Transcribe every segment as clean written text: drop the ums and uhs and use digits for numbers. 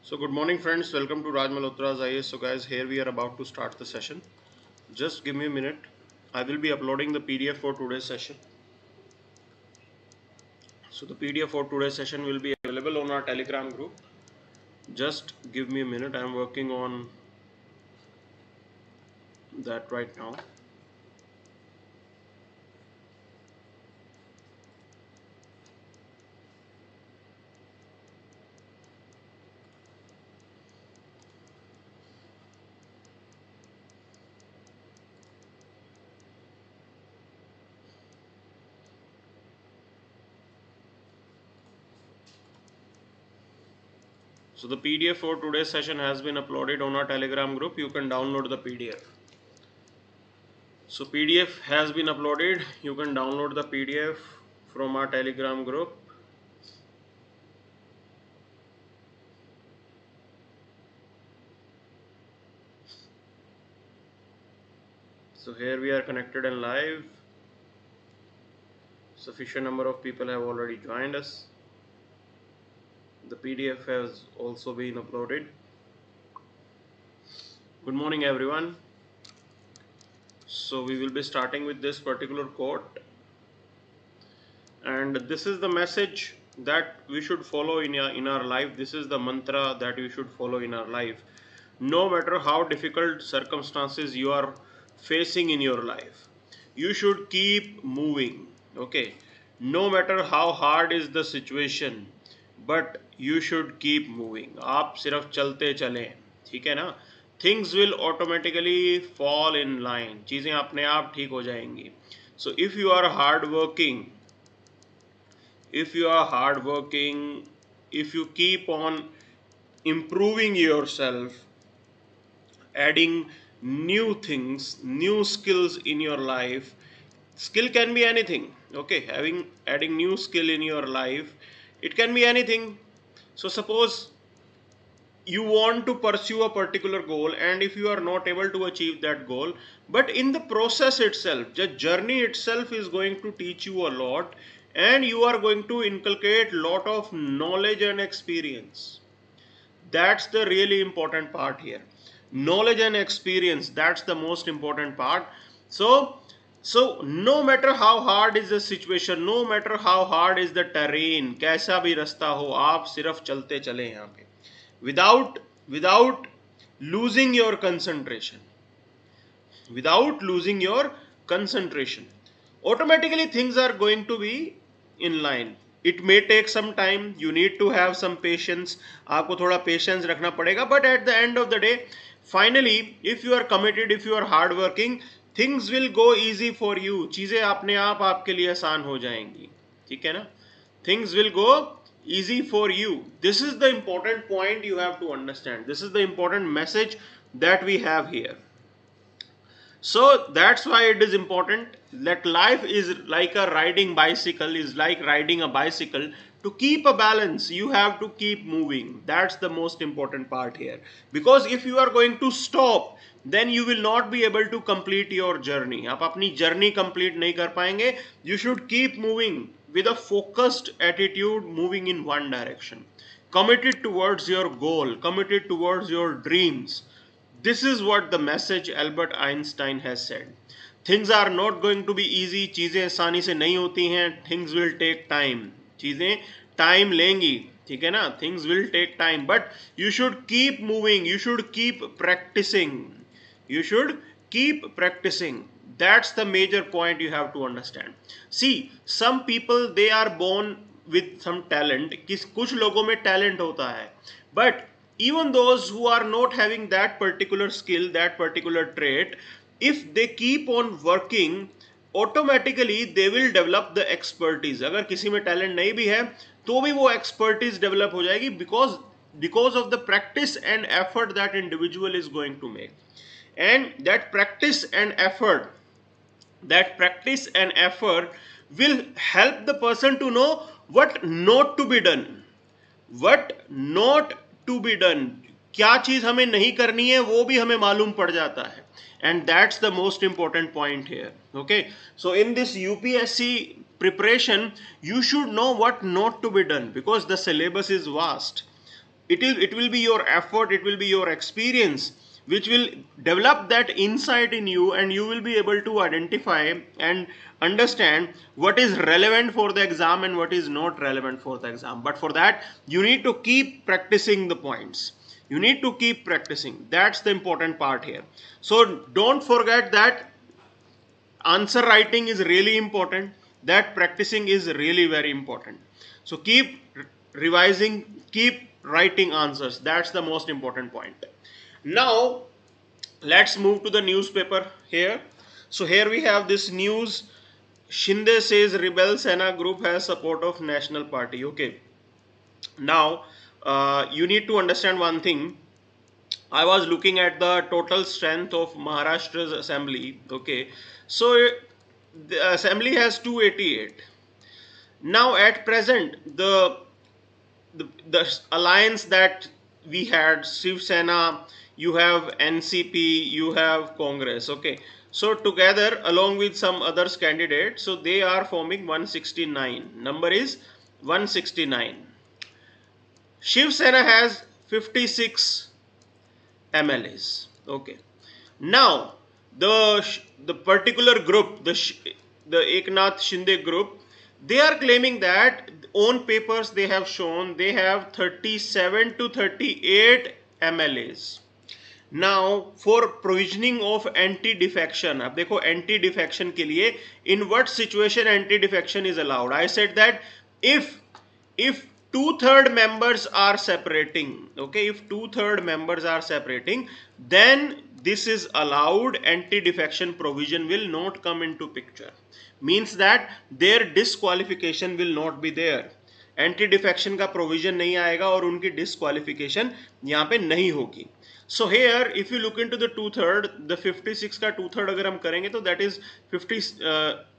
So good morning friends, welcome to Raj Malhotra IAS. So guys, here we are about to start the session. Just give me a minute. I will be uploading the PDF for today's session. So the PDF for today's session will be available on our Telegram group. Just give me a minute. I am working on that right now. So the PDF for today's session has been uploaded on our Telegram group. You can download the PDF. So PDF has been uploaded. You can download the PDF from our Telegram group. So here we are connected and live. Sufficient number of people have already joined us. The PDF has also been uploaded. Good morning everyone. So we will be starting with this particular quote, and this is the message that we should follow in our life. This is the mantra that we should follow in our life. No matter how difficult circumstances you are facing in your life, you should keep moving. Okay, no matter how hard is the situation, but you should keep moving. आप सिर्फ चलते चलें, ठीक है ना? Things will automatically fall in line. चीज़ें अपने आप ठीक हो जाएंगी. So if you are hardworking, if you are hardworking, if you keep on improving yourself, adding new things, new skills in your life. Skill can be anything. Okay, adding new skill in your life, it can be anything. So suppose you want to pursue a particular goal, and if you are not able to achieve that goal, but in the process itself, the journey itself is going to teach you a lot, and you are going to inculcate lot of knowledge and experience. That's the really important part here. Knowledge and experience, that's the most important part. So no matter how hard is the situation, no matter how hard is the terrain, कैसा भी रास्ता हो, आप सिर्फ चलते चले यहाँ पे, without losing your concentration, without losing your concentration, automatically things are going to be in line. It may take some time, you need to have some patience, आपको थोड़ा patience रखना पड़ेगा, but at the end of the day, finally, if you are committed, if you are hard working, things will go easy for you. चीजें अपने आप आपके लिए आसान हो जाएंगी, ठीक है ना? Things will go easy for you. This is the important point you have to understand. This is the important message that we have here. So that's why it is important that life is like a riding bicycle, is like riding a bicycle. To keep a balance, you have to keep moving. That's the most important part here. Because if you are going to stop, then you will not be able to complete your journey. आप अपनी journey complete नहीं कर पाएंगे. You should keep moving with a focused attitude, moving in one direction. Committed towards your goal, committed towards your dreams. This is what the message Albert Einstein has said. Things are not going to be easy. चीज़ें आसानी से नहीं होती हैं. Things will take time. चीज़ें time लेंगी, ठीक है ना? Things will take time, but you should keep moving. You should keep practicing. You should keep practicing. That's the major point you have to understand. See, some people, they are born with some talent. कुछ लोगों में talent होता है, but even those who are not having that particular skill, that particular trait, if they keep on working, automatically they will develop the expertise. अगर किसी में talent नहीं भी है तो भी वो expertise develop हो जाएगी, because of the practice and effort that individual is going to make. And that practice and effort will help the person to know what not to be done, what not to be done. क्या चीज हमें नहीं करनी है वो भी हमें मालूम पड़ जाता है. And that's the most important point here. Okay, so in this UPSC preparation, you should know what not to be done, because the syllabus is vast. it will be your effort, it will be your experience which will develop that insight in you, and you will be able to identify and understand what is relevant for the exam and what is not relevant for the exam. But for that you need to keep practicing the points, you need to keep practicing. That's the important part here. So don't forget that answer writing is really important, that practicing is really very important. So keep revising, keep writing answers. That's the most important point. Now let's move to the newspaper here. So here we have this news: Shinde says rebel Sena group has support of national party. Okay, now you need to understand one thing. I was looking at the total strength of Maharashtra's assembly. Okay, so the assembly has 288. Now at present, the alliance that we had, Shiv Sena, you have NCP, you have Congress. Okay, so together along with some others candidates, so they are forming 169. Number is 169. Shiv Sena has 56 MLAs. Okay. Now the particular group, the Eknath Shinde group, they are claiming that on papers they have shown they have 37 to 38 MLAs. Now for provisioning of anti defection, अब देखो anti defection के लिए in what situation anti defection is allowed. I said that if two-third members are separating, okay, if two-third members are separating, then this is allowed. Anti defection provision will not come into picture, means that their disqualification will not be there. Anti defection का provision नहीं आएगा और उनकी disqualification यहाँ पे नहीं होगी. So here if you look into the two third, the 56 का टू थर्ड अगर हम करेंगे तो that is 50,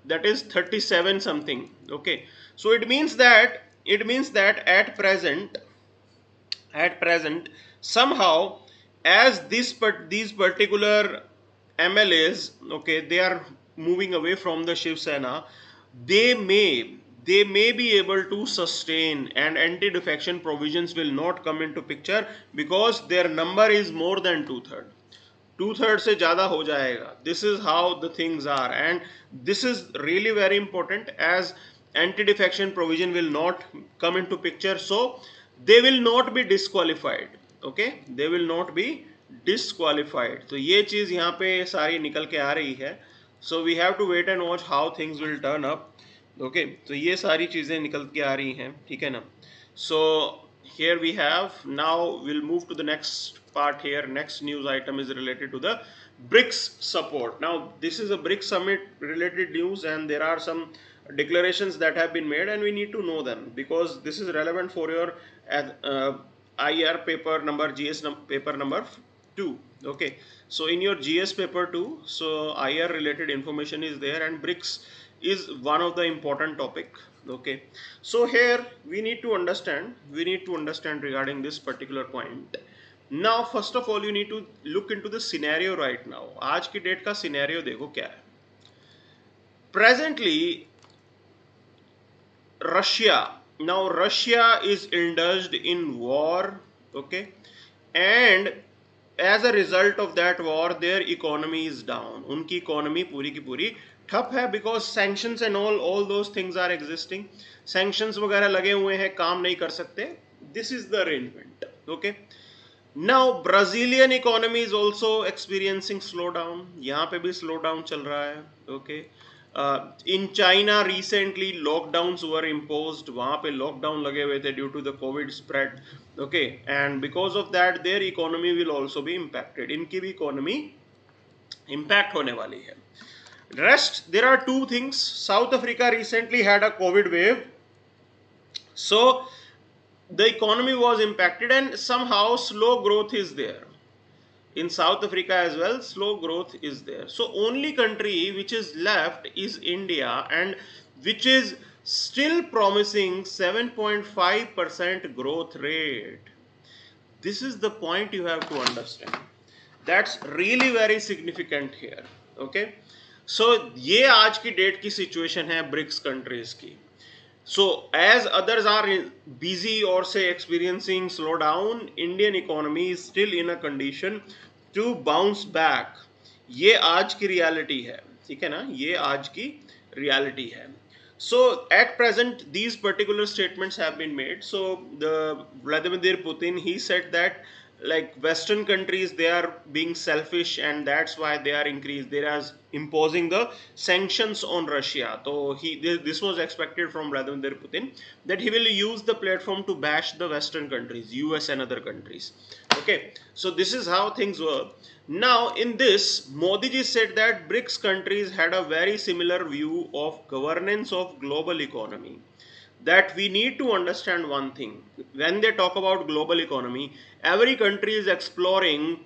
that is 37 something. Okay, so it means that at present somehow, as these particular MLAs, okay, they are moving away from the Shiv Sena, they may be able to sustain, and anti-defection provisions will not come into picture because their number is more than two-third से ज़्यादा हो जाएगा. This is how the things are, and this is really very important, as anti-defection provision will not come into picture, so they will not be disqualified. Okay, they will not be disqualified. तो ये चीज़ यहाँ पे सारी निकल के आ रही है. So we have to wait and watch how things will turn up. Okay, तो ये सारी चीज़ें निकल के आ रही हैं, ठीक है ना. सो here we have, now we'll move to the next part here. Next news item is related to the BRICS support. Now this is a BRICS summit related news, and there are some declarations that have been made, and we need to know them because this is relevant for your IR paper number, GS paper number 2. Okay, so in your GS paper 2, so IR related information is there, and BRICS is one of the important topic. Okay, so here we need to understand regarding this particular point. Now first of all you need to look into the scenario right now. आज की date का scenario देखो क्या है. Presently Russia is indulged in war. Okay, and as a result of that war their economy is down. उनकी economy पूरी की पूरी ठप है, because sanctions and all those things are existing. Sanctions वगैरह लगे हुए हैं, काम नहीं कर सकते. This is the arrangement. Okay, now Brazilian economy is also experiencing slow down. यहाँ पे भी स्लो डाउन चल रहा है. Okay, in China recently lockdowns were imposed. वहाँ पे लॉकडाउन लगे हुए थे due to the covid spread. Okay, and because of that their economy will also be impacted. इनकी भी इकोनॉमी इम्पैक्ट होने वाली है. Rest, there are two things. South Africa recently had a COVID wave, so the economy was impacted, and somehow slow growth is there in South Africa as well. Slow growth is there. So only country which is left is India, and which is still promising 7.5% growth rate. This is the point you have to understand. That's really very significant here. Okay, सो ये आज की date की situation है BRICS countries की. So as others are busy or say experiencing slowdown, Indian economy is still in a condition to bounce back. ये आज की reality है, ठीक है ना, ये आज की reality है. So at present these particular statements have been made. So the Vladimir Putin, he said that like western countries, they are being selfish and that's why they are increased, they are imposing the sanctions on Russia. So this was expected from Vladimir Putin, that he will use the platform to bash the western countries, US and other countries. Okay, so this is how things work. Now in this, Modi ji said that BRICS countries had a very similar view of governance of global economy. That we need to understand one thing. When they talk about global economy, every country is exploring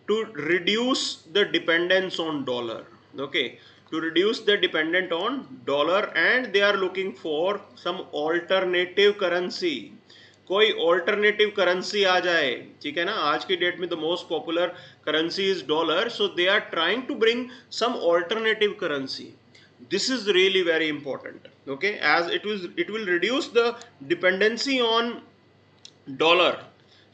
to reduce the dependence on dollar. Okay, to reduce the dependent on dollar, and they are looking for some alternative currency. कोई alternative currency आ जाए, ठीक है ना. आज की date में the most popular currency is dollar, so they are trying to bring some alternative currency. This is really very important, okay, as it will reduce the dependency on dollar.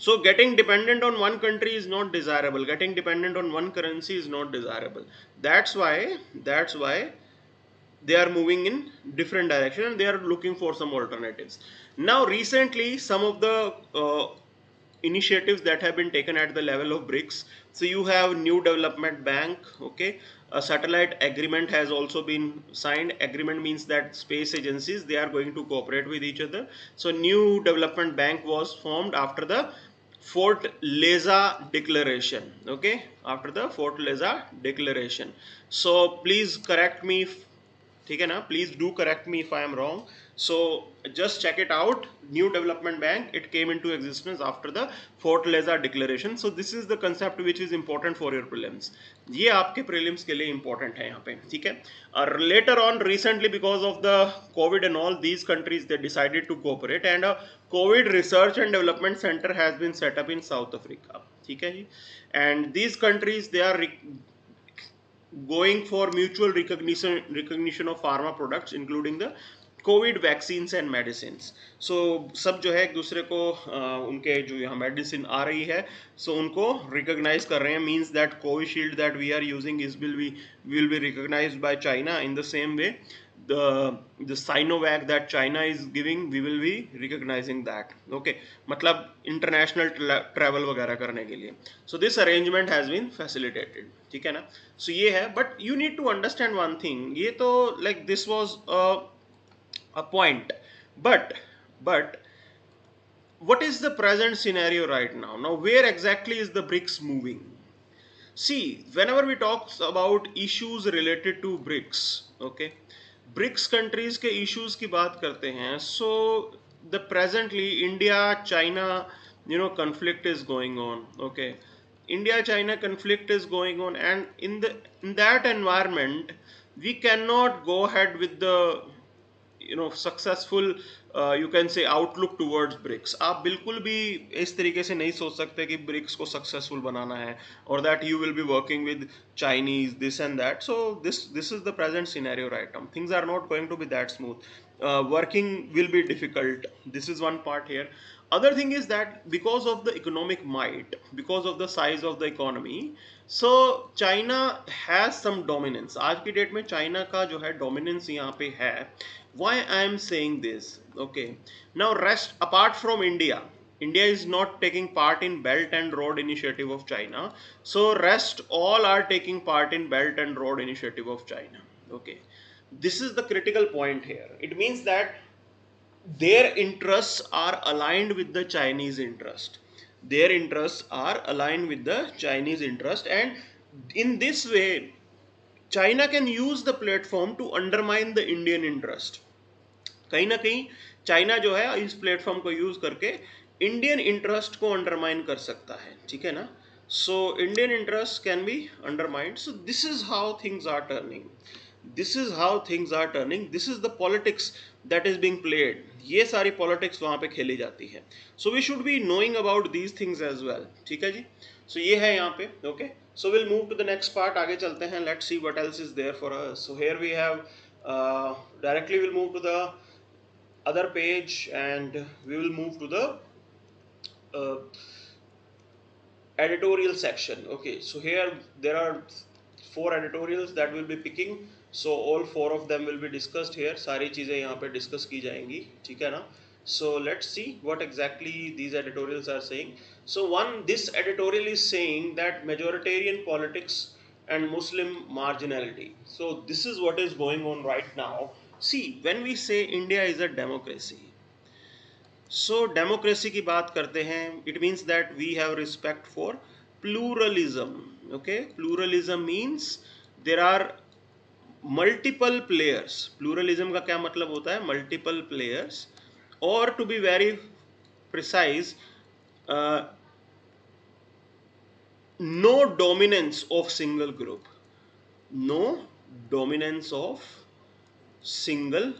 So getting dependent on one country is not desirable, getting dependent on one currency is not desirable. That's why they are moving in different direction and they are looking for some alternatives. Now recently some of the initiatives that have been taken at the level of BRICS. So you have New Development Bank, okay, a satellite agreement has also been signed. Agreement means that space agencies, they are going to cooperate with each other. So New Development Bank was formed after the Fort Leza Declaration, okay, after the Fort Leza Declaration. So please correct me, ठीक है ना, please do correct me if I am wrong. So just check it out. New development bank, it came into existence after the Fortaleza declaration. So this is the concept which is important for your prelims. ये आपके prelims के लिए important है यहाँ पे, ठीक है. और later on recently because of the covid and all, these countries they decided to cooperate and covid research and development centre has been set up in South Africa, ठीक है जी. And these countries they are going for mutual recognition of pharma products including the covid vaccines and medicine. So सब जो है एक दूसरे को उनके जो यहाँ मेडिसिन आ रही है, सो उनको रिकॉग्नाइज कर रहे हैं. Means that Covishield that we are using is will be recognised by China in the same way. The Sinovac that China is giving, we will be recognizing that. Okay, मतलब international travel वगैरह करने के लिए. So this arrangement has been facilitated, ठीक है ना. So ये है, but you need to understand one thing. ये तो like this was a point, but what is the present scenario right now? Now where exactly is the BRICS moving? See, whenever we talk about issues related to BRICS, okay, BRICS countries के issues की बात करते हैं. So the presently India China conflict is going on. Okay, India China conflict is going on, and in that environment we cannot go ahead with the successful you can say outlook towards BRICS. आप बिल्कुल भी इस तरीके से नहीं सोच सकते कि BRICS को सक्सेसफुल बनाना है, और that you will be working with Chinese this and that. So this is the present scenario right now. Things are not going to be that smooth. Working will be difficult. This is one part here. Other thing is that because of the economic might, because of the size of the economy, so China has some dominance. आज की date में China का जो है dominance यहाँ पे है. Why I am saying this? Okay, now rest apart from India is not taking part in Belt and Road Initiative of China. So rest all are taking part in Belt and Road Initiative of China. Okay, this is the critical point here. It means that their interests are aligned with the Chinese interest. Their interests are aligned with the Chinese interest, and in this way China can use the platform to undermine the Indian interest. कहीं ना कहीं China जो है इस platform को use करके Indian interest को undermine कर सकता है, ठीक है ना. So Indian interest can be undermined. So this is how things are turning. This is how things are turning. This is the politics that is being played. ये सारी पॉलिटिक्स वहां पे खेली जाती है. So we should be knowing about these things as well, ठीक है जी. सो ये है यहाँ पे. Okay, so will move to the next part. आगे चलते हैं. Let's see what else is there for us. So here we have directly will move to the other page, and we will move to the uh, editorial section. Okay, so here there are four editorials that we'll be picking, so all four of them will be discussed here. सारी चीजें यहाँ पे discuss की जाएंगी, ठीक है ना? So let's see what exactly these editorials are saying. So one, this editorial is saying that majoritarian politics and Muslim marginality. So this is what is going on right now. See, when we say India is a democracy, so democracy की बात करते हैं, it means that we have respect for pluralism. Okay, pluralism means there are multiple players. Pluralism का क्या मतलब होता है? Multiple players, और to be very precise, no dominance of single group. No dominance of single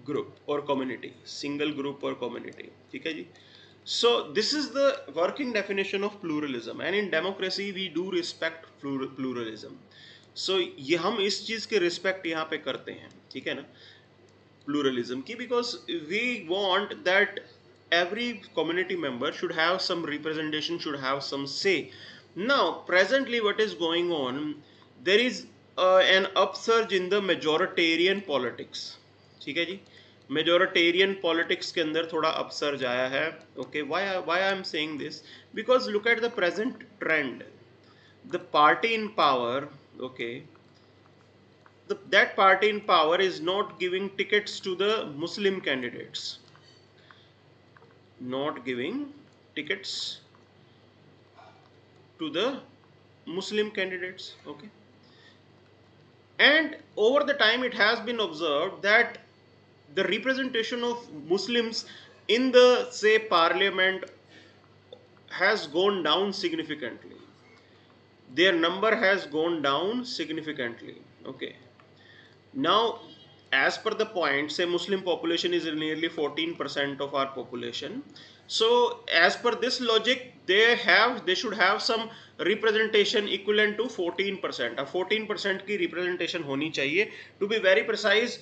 group or community, single group or community, ठीक है जी. So this is the working definition of pluralism, and in democracy we do respect pluralism. So ये हम इस चीज के respect यहाँ पे करते हैं, ठीक है ना, pluralism की, because we want that every community member should have some representation, should have some say. Now presently what is going on, there is an upsurge in the majoritarian politics, ठीक है जी. मेजोरिटेरियन पॉलिटिक्स के अंदर थोड़ा upsurge आया है. Okay, why I am saying this? Because look at the present trend. The party in power, okay, that party in power is not giving tickets to the Muslim candidates, not giving tickets to the Muslim candidates. Okay, and over the time it has been observed that the representation of Muslims in the, say, parliament has gone down significantly. Their number has gone down significantly. Okay, now as per the point, say Muslim population is nearly 14% of our population. So as per this logic, they should have some representation equivalent to 14%. 14% की representation होनी चाहिए. To be very precise,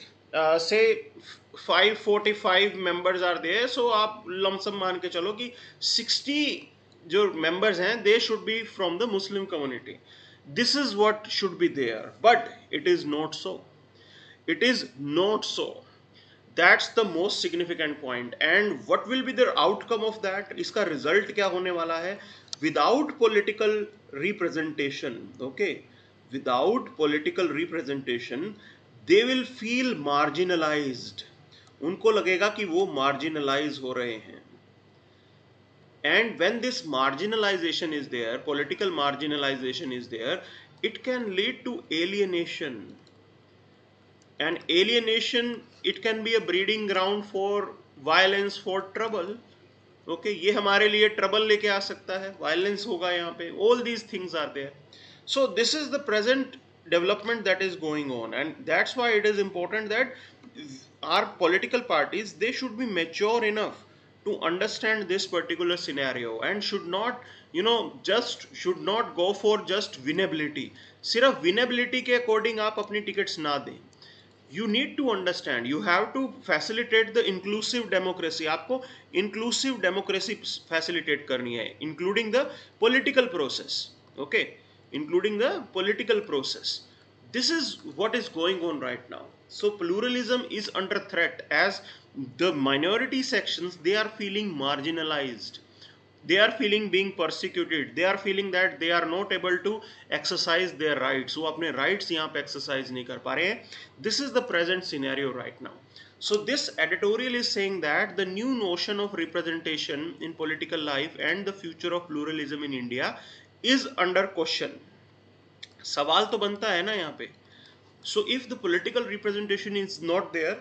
say 545 members are there, so आप lump sum मान के चलो कि 60 जो members हैं, they should be from the Muslim community. This is what should be there, but it is not so. It is not so. That's the most significant point. And what will be the outcome of that? इसका result क्या होने वाला है? Without political representation, okay, without political representation, they will feel marginalized. उनको लगेगा कि वो marginalize हो रहे हैं. And when this marginalization is there, political marginalization is there, it can lead to alienation. And alienation, it can be a breeding ground for violence, for trouble. Okay, ये हमारे लिए trouble लेके आ सकता है, violence होगा यहाँ पे, all these things are there. So this is the present development that is going on, and that's why it is important that our political parties, they should be mature enough to understand this particular scenario, and should not, should not go for just winnability. सिर्फ winnability के according आप अपनी tickets ना दें. You need to understand, you have to facilitate the inclusive democracy. आपको inclusive democracy facilitate करनी है, including the political process. Okay, including the political process. This is what is going on right now. So pluralism is under threat, as the minority sections, they are feeling marginalized, they are feeling being persecuted, they are feeling that they are not able to exercise their rights. वो अपने rights यहाँ पे exercise नहीं कर पा रहे हैं. This is the present scenario right now. So this editorial is saying that the new notion of representation in political life and the future of pluralism in India is under question. सवाल तो बनता है ना यहाँ पे. So if the political representation is not there,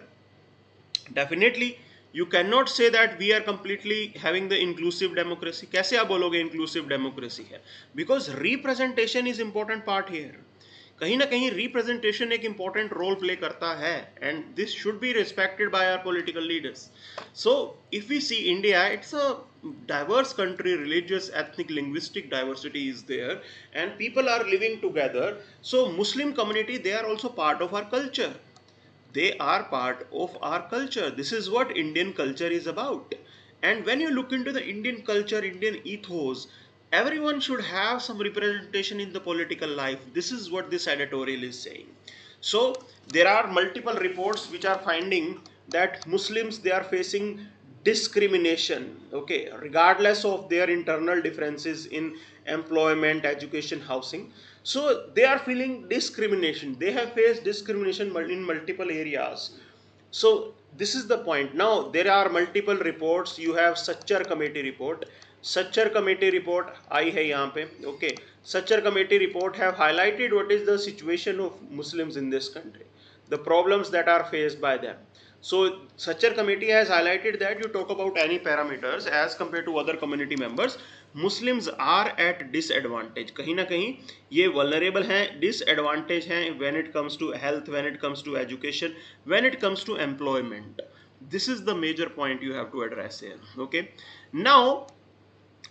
definitely you cannot say that we are completely having the inclusive democracy. कैसे आप बोलोगे inclusive democracy है? Because representation is important part here. कहीं ना कहीं representation एक important role play करता है, and this should be respected by our political leaders. So if we see India, it's a diverse country, religious, ethnic, linguistic diversity is there, and people are living together. So Muslim community, they are also part of our culture. They are part of our culture. This is what Indian culture is about. And when you look into the Indian culture, Indian ethos, everyone should have some representation in the political life. This is what this editorial is saying. So there are multiple reports which are finding that Muslims, they are facing discrimination, okay, regardless of their internal differences in employment, education, housing. So they are feeling discrimination. They have faced discrimination in multiple areas. So this is the point. Now there are multiple reports. You have Sachar committee report. Sachar committee report आई है यहाँ पे. Okay. Sachar committee report have highlighted what is the situation of Muslims in this country, the problems that are faced by them. So Sachar committee has highlighted that you talk about any parameters as compared to other community members, Muslims are at disadvantage. कहीं ना कहीं ये vulnerable हैं, disadvantage हैं when it comes to health, when it comes to education, when it comes to employment. This is the major point you have to address here. Okay.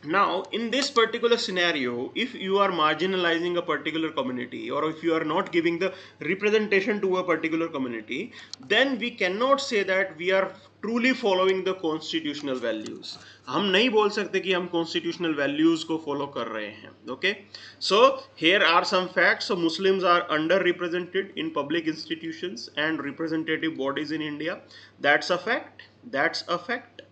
Now, in this particular scenario, if you are marginalizing a particular community, or if you are not giving the representation to a particular community, then we cannot say that we are truly following the constitutional values. हम नहीं बोल सकते कि हम constitutional values को follow कर रहे हैं. Okay? So, here are some facts. So, Muslims are underrepresented in public institutions and representative bodies in India. That's a fact. That's a fact.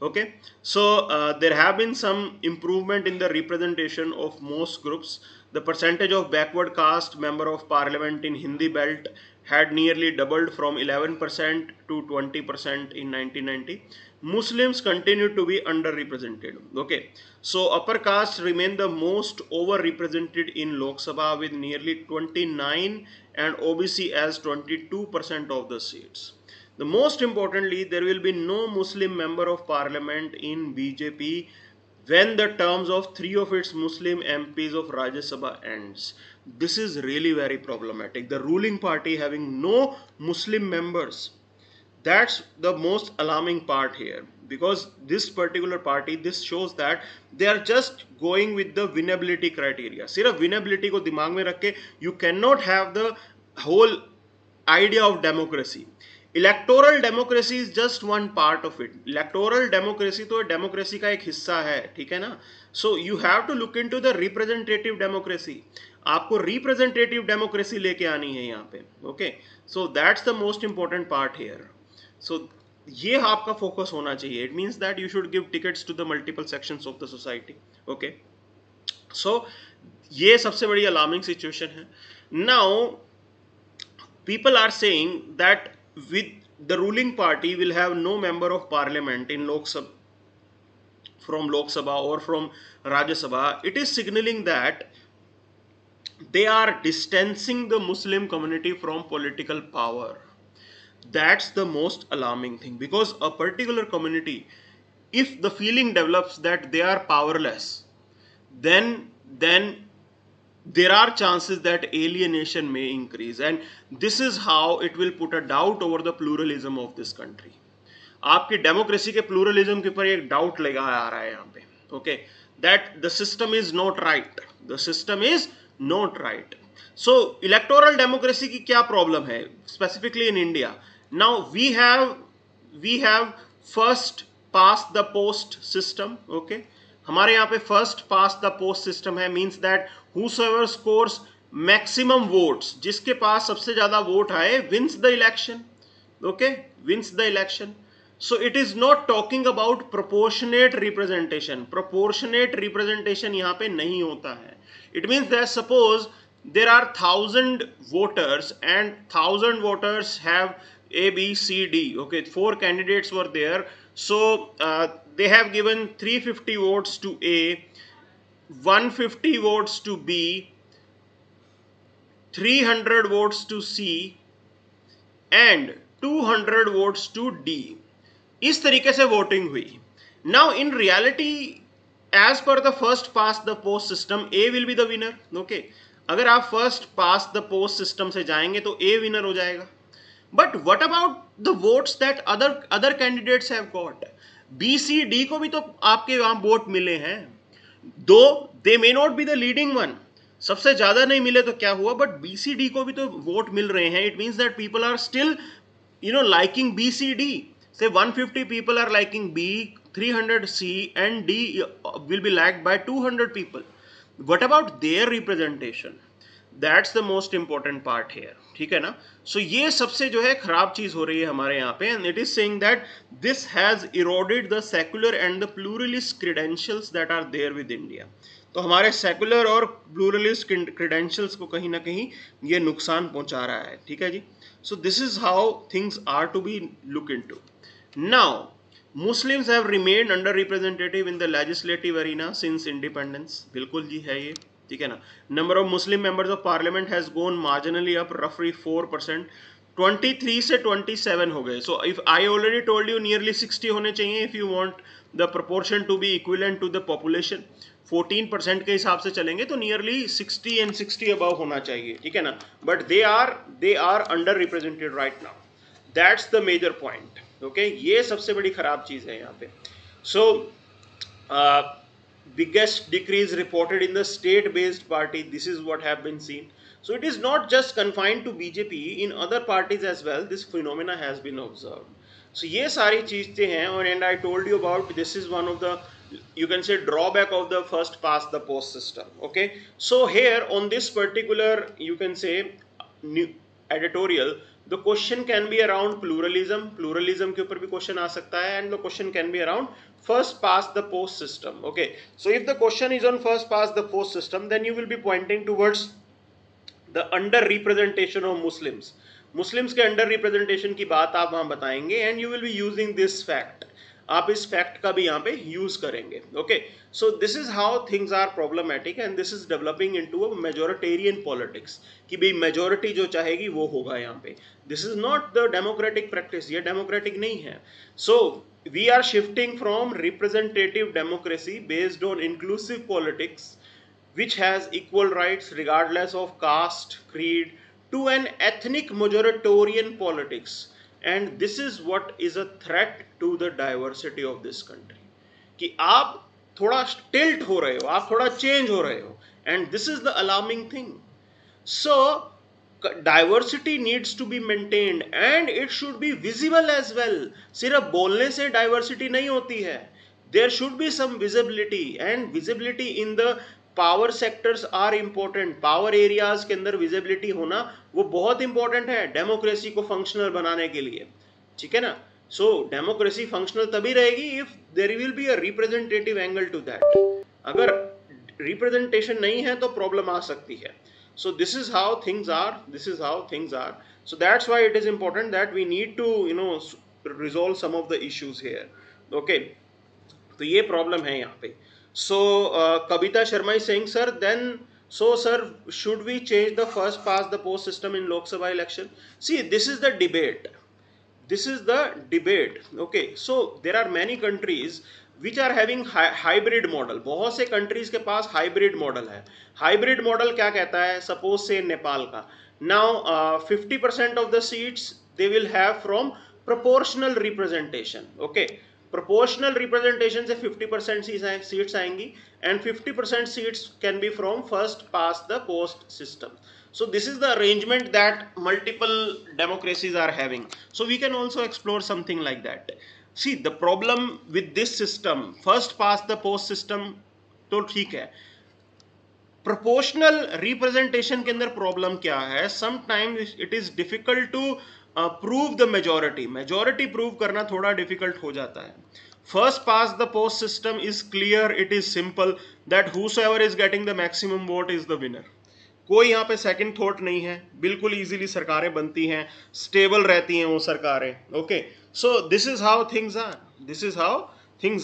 Okay, so there have been some improvement in the representation of most groups. The percentage of backward caste member of parliament in Hindi belt had nearly doubled from 11% to 20% in 1990. Muslims continue to be underrepresented. Okay, so upper caste remain the most overrepresented in Lok Sabha with nearly 29 and OBC as 22% of the seats. The most importantly, there will be no Muslim member of parliament in BJP when the terms of 3 of its Muslim MPs of Rajya Sabha ends. This is really very problematic. The ruling party having no Muslim members. That's the most alarming part here, because this particular party, this shows that they are just going with the winnability criteria. सिर्फ winnability को दिमाग में रख के you cannot have the whole idea of democracy. Electoral democracy is just one part of it. Electoral democracy तो democracy का एक हिस्सा है, ठीक है ना. So you have to look into the representative democracy. आपको रिप्रेजेंटेटिव डेमोक्रेसी लेके आनी है यहाँ पे. Okay, so that's the most important part here. So ये आपका फोकस होना चाहिए. It means that you should give tickets to the multiple sections of the society. Okay, सो ये सबसे बड़ी अलार्मिंग सिचुएशन है. Now people are saying that with the ruling party will have no member of parliament in Lok Sabha, from Lok Sabha or from Rajya Sabha. It is signaling that they are distancing the Muslim community from political power. That's the most alarming thing, because a particular community, if the feeling develops that they are powerless, then there are chances that alienation may increase, and this is how it will put a doubt over the pluralism of this country. आपकी democracy के pluralism के ऊपर एक doubt लगा आ रहा है यहाँ पे. Okay, that the system is not right. The system is not right. So electoral democracy की क्या प्रॉब्लम है specifically in India? Now we have first past the post system. Okay, हमारे यहाँ पे first past the post system है. Means that whosoever scores maximum votes, जिसके पास सबसे ज्यादा वोट आए, wins the election. Okay, wins the election. So it is not talking about proportionate representation. Proportionate representation यहाँ पे नहीं होता है. It means that suppose there are 1000 voters and 1000 voters have A, B, C, D. Okay, 4 candidates were there. So they have given 350 votes to A, 150 votes to B, 300 votes to C and 200 votes to D. इस तरीके से voting हुई. Now in reality, as per the first past the post system, A will be the winner. Okay, अगर आप first past the post system से जाएंगे तो A winner हो जाएगा. But what about the votes that other candidates have got? B, C, D को भी तो आपके वहां वोट मिले हैं. Though they may not be the leading one, सबसे ज्यादा नहीं मिले तो क्या हुआ, बट BCD को भी तो वोट मिल रहे हैं. It means that people are still liking B, C, D. Say 150 people are liking B, 300 C, and D will be liked by 200 people. What about their representation? That's the most important part here. ठीक है ना? So ये सबसे जो है खराब चीज हो रही है हमारे यहाँ पे, and it is saying that this has eroded the secular and the pluralist credentials that are there with India. तो हमारे सेकुलर और प्लूरलिस्ट क्रेडेंशियल्स को कहीं ना कहीं ये नुकसान पहुंचा रहा है. ठीक है जी. So this is how things are to be look into. Now Muslims have remained underrepresented in the legislative arena since independence. बिल्कुल जी है ये. ठीक है ना. Number of Muslim members of parliament has gone marginally up, roughly 4%. 23 से 27 हो गए. So if I already told you nearly 60 होने चाहिए if you want the proportion to be equivalent to the population. 14% के हिसाब से चलेंगे तो nearly 60 and 60 above होना चाहिए. ठीक है ना. But they are underrepresented right now. That's the major point. Okay, ये सबसे बड़ी खराब चीज है यहाँ पे. So biggest decrease reported in the state based party. This is what have been seen. So it is not just confined to BJP. In other parties as well this phenomena has been observed. So ये सारी चीजें हैं. और and I told you about this is one of the, you can say, drawback of the first past the post system. Okay, so here on this particular, you can say, editorial, the question can be around pluralism के ऊपर भी question आ सकता है, and the question can be around first past the post system. Okay, so if the question is on first past the post system, then you will be pointing towards the under representation of Muslims के under representation की बात आप वहां बताएंगे, and you will be using this fact. आप इस fact का भी यहाँ पे यूज करेंगे. Okay, so this is how things are problematic, and this is developing into a majoritarian politics कि भाई मेजोरिटी जो चाहेगी वो होगा यहाँ पे. This is not the democratic practice. ये डेमोक्रेटिक नहीं है. So we are shifting from representative democracy based on inclusive politics which has equal rights regardless of caste, creed, to an ethnic majoritarian politics. And this is what is a threat to the diversity of this country. कि आप थोड़ा tilt हो रहे हो, आप थोड़ा change हो रहे हो, and this is the alarming thing. So diversity needs to be maintained and it should be visible as well. सिर्फ बोलने से diversity नहीं होती है. There should be some visibility, and visibility in the power sectors are important. Power areas के अंदर visibility होना वो बहुत इंपॉर्टेंट है डेमोक्रेसी को फंक्शनल बनाने के लिए. ठीक है ना. सो डेमोक्रेसी फंक्शनल तभी रहेगी if there will be a representative angle to that. अगर रिप्रेजेंटेशन नहीं है तो प्रॉब्लम आ सकती है. So this is how things are. So that's why it is important that we need to resolve some of the issues here. Okay, तो ये problem है यहाँ पे. So Kavita Sharma is saying, sir, then so sir, should we change the first past the post system in Lok Sabha election? See, this is the debate. Okay, so there are many countries which are having hybrid model. बहुत से countries के पास hybrid model है. Hybrid model क्या कहता है? Suppose say Nepal का. Now 50% of the seats they will have from proportional representation. Okay, proportional representation से 50% seats आएंगी, and 50% seats can be from first past the post system. So this is the arrangement that multiple democracies are having. So we can also explore something like that. See, the problem with this system, first past the post system, तो ठीक है. Proportional representation के अंदर problem क्या है? Sometimes it is difficult to prove the majority prove करना थोड़ा difficult हो जाता है. First past the post system is clear, it is simple that whosoever is getting the maximum vote is the winner. कोई यहाँ पे second thought नहीं है. बिल्कुल easily सरकारें बनती हैं, stable रहती हैं वो सरकारें. Okay, so this is how things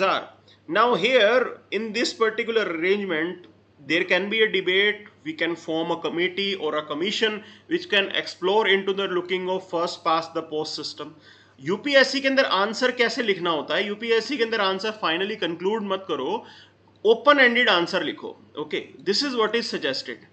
are. Now here in this particular arrangement there can be a debate. We can form a committee or a commission which can explore into the looking of first past the post system. UPSC के अंदर answer कैसे लिखना होता है? UPSC के अंदर answer finally conclude मत करो, ओपन एंडेड आंसर लिखो. Okay, this is what is suggested.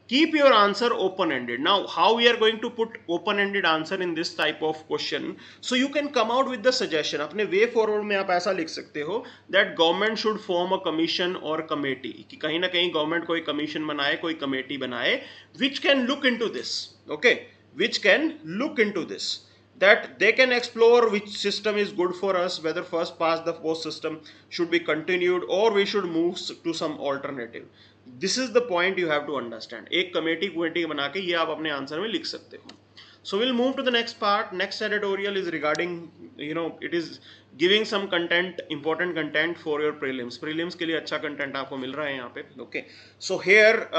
Keep your answer open-ended. Now, how we are going to put open-ended answer in this type of question? So you can come out with the suggestion. अपने way forward में आप ऐसा लिख सकते हो that government should form a commission or committee. कि कहीं ना कहीं government कोई commission बनाए, कोई committee बनाए, which can look into this. Okay, which can look into this. that they can explore which system is good for us, whether first past the post system should be continued or we should move to some alternative. This is the point you have to understand. एक committee बना के ये आप अपने answer में लिख सकते हो. So we'll move to the next part. Next editorial is regarding, it is giving some content, important content for your prelims. Prelims के लिए अच्छा content आपको मिल रहा है यहाँ पे. Okay. So here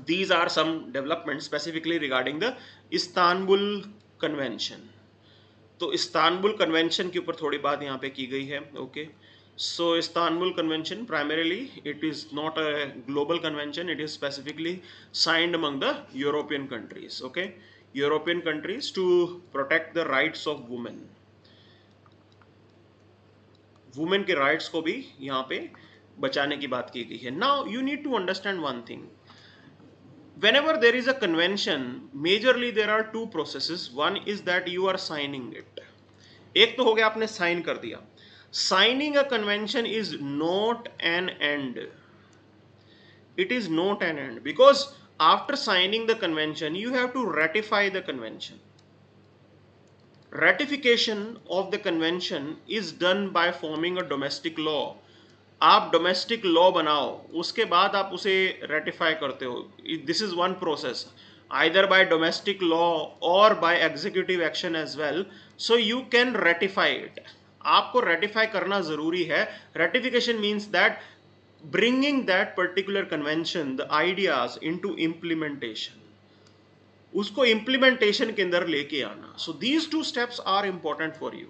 these are some developments specifically regarding the Istanbul Convention. तो Istanbul convention के ऊपर थोड़ी बात यहाँ पे की गई है. Okay. So Istanbul Convention, primarily it is not a global convention, it is specifically signed among the European countries. Okay. European countries to protect the rights of women. Women के rights को भी यहाँ पे बचाने की बात की गई है. Now you need to understand one thing. Whenever there is a convention, majorly there are two processes. One is that you are signing it. एक तो हो गया आपने साइन कर दिया. Signing a convention is not an end. It is not an end, because after signing the convention you have to ratify the convention. Ratification of the convention is done by forming a domestic law. आप domestic law बनाओ, उसके बाद आप उसे ratify करते हो. This is one process, either by domestic law or by executive action as well. So you can ratify it. आपको ratify करना जरूरी है. Ratification means that bringing that particular convention, the ideas into implementation, उसको implementation के अंदर लेके आना. So these two steps are important for you.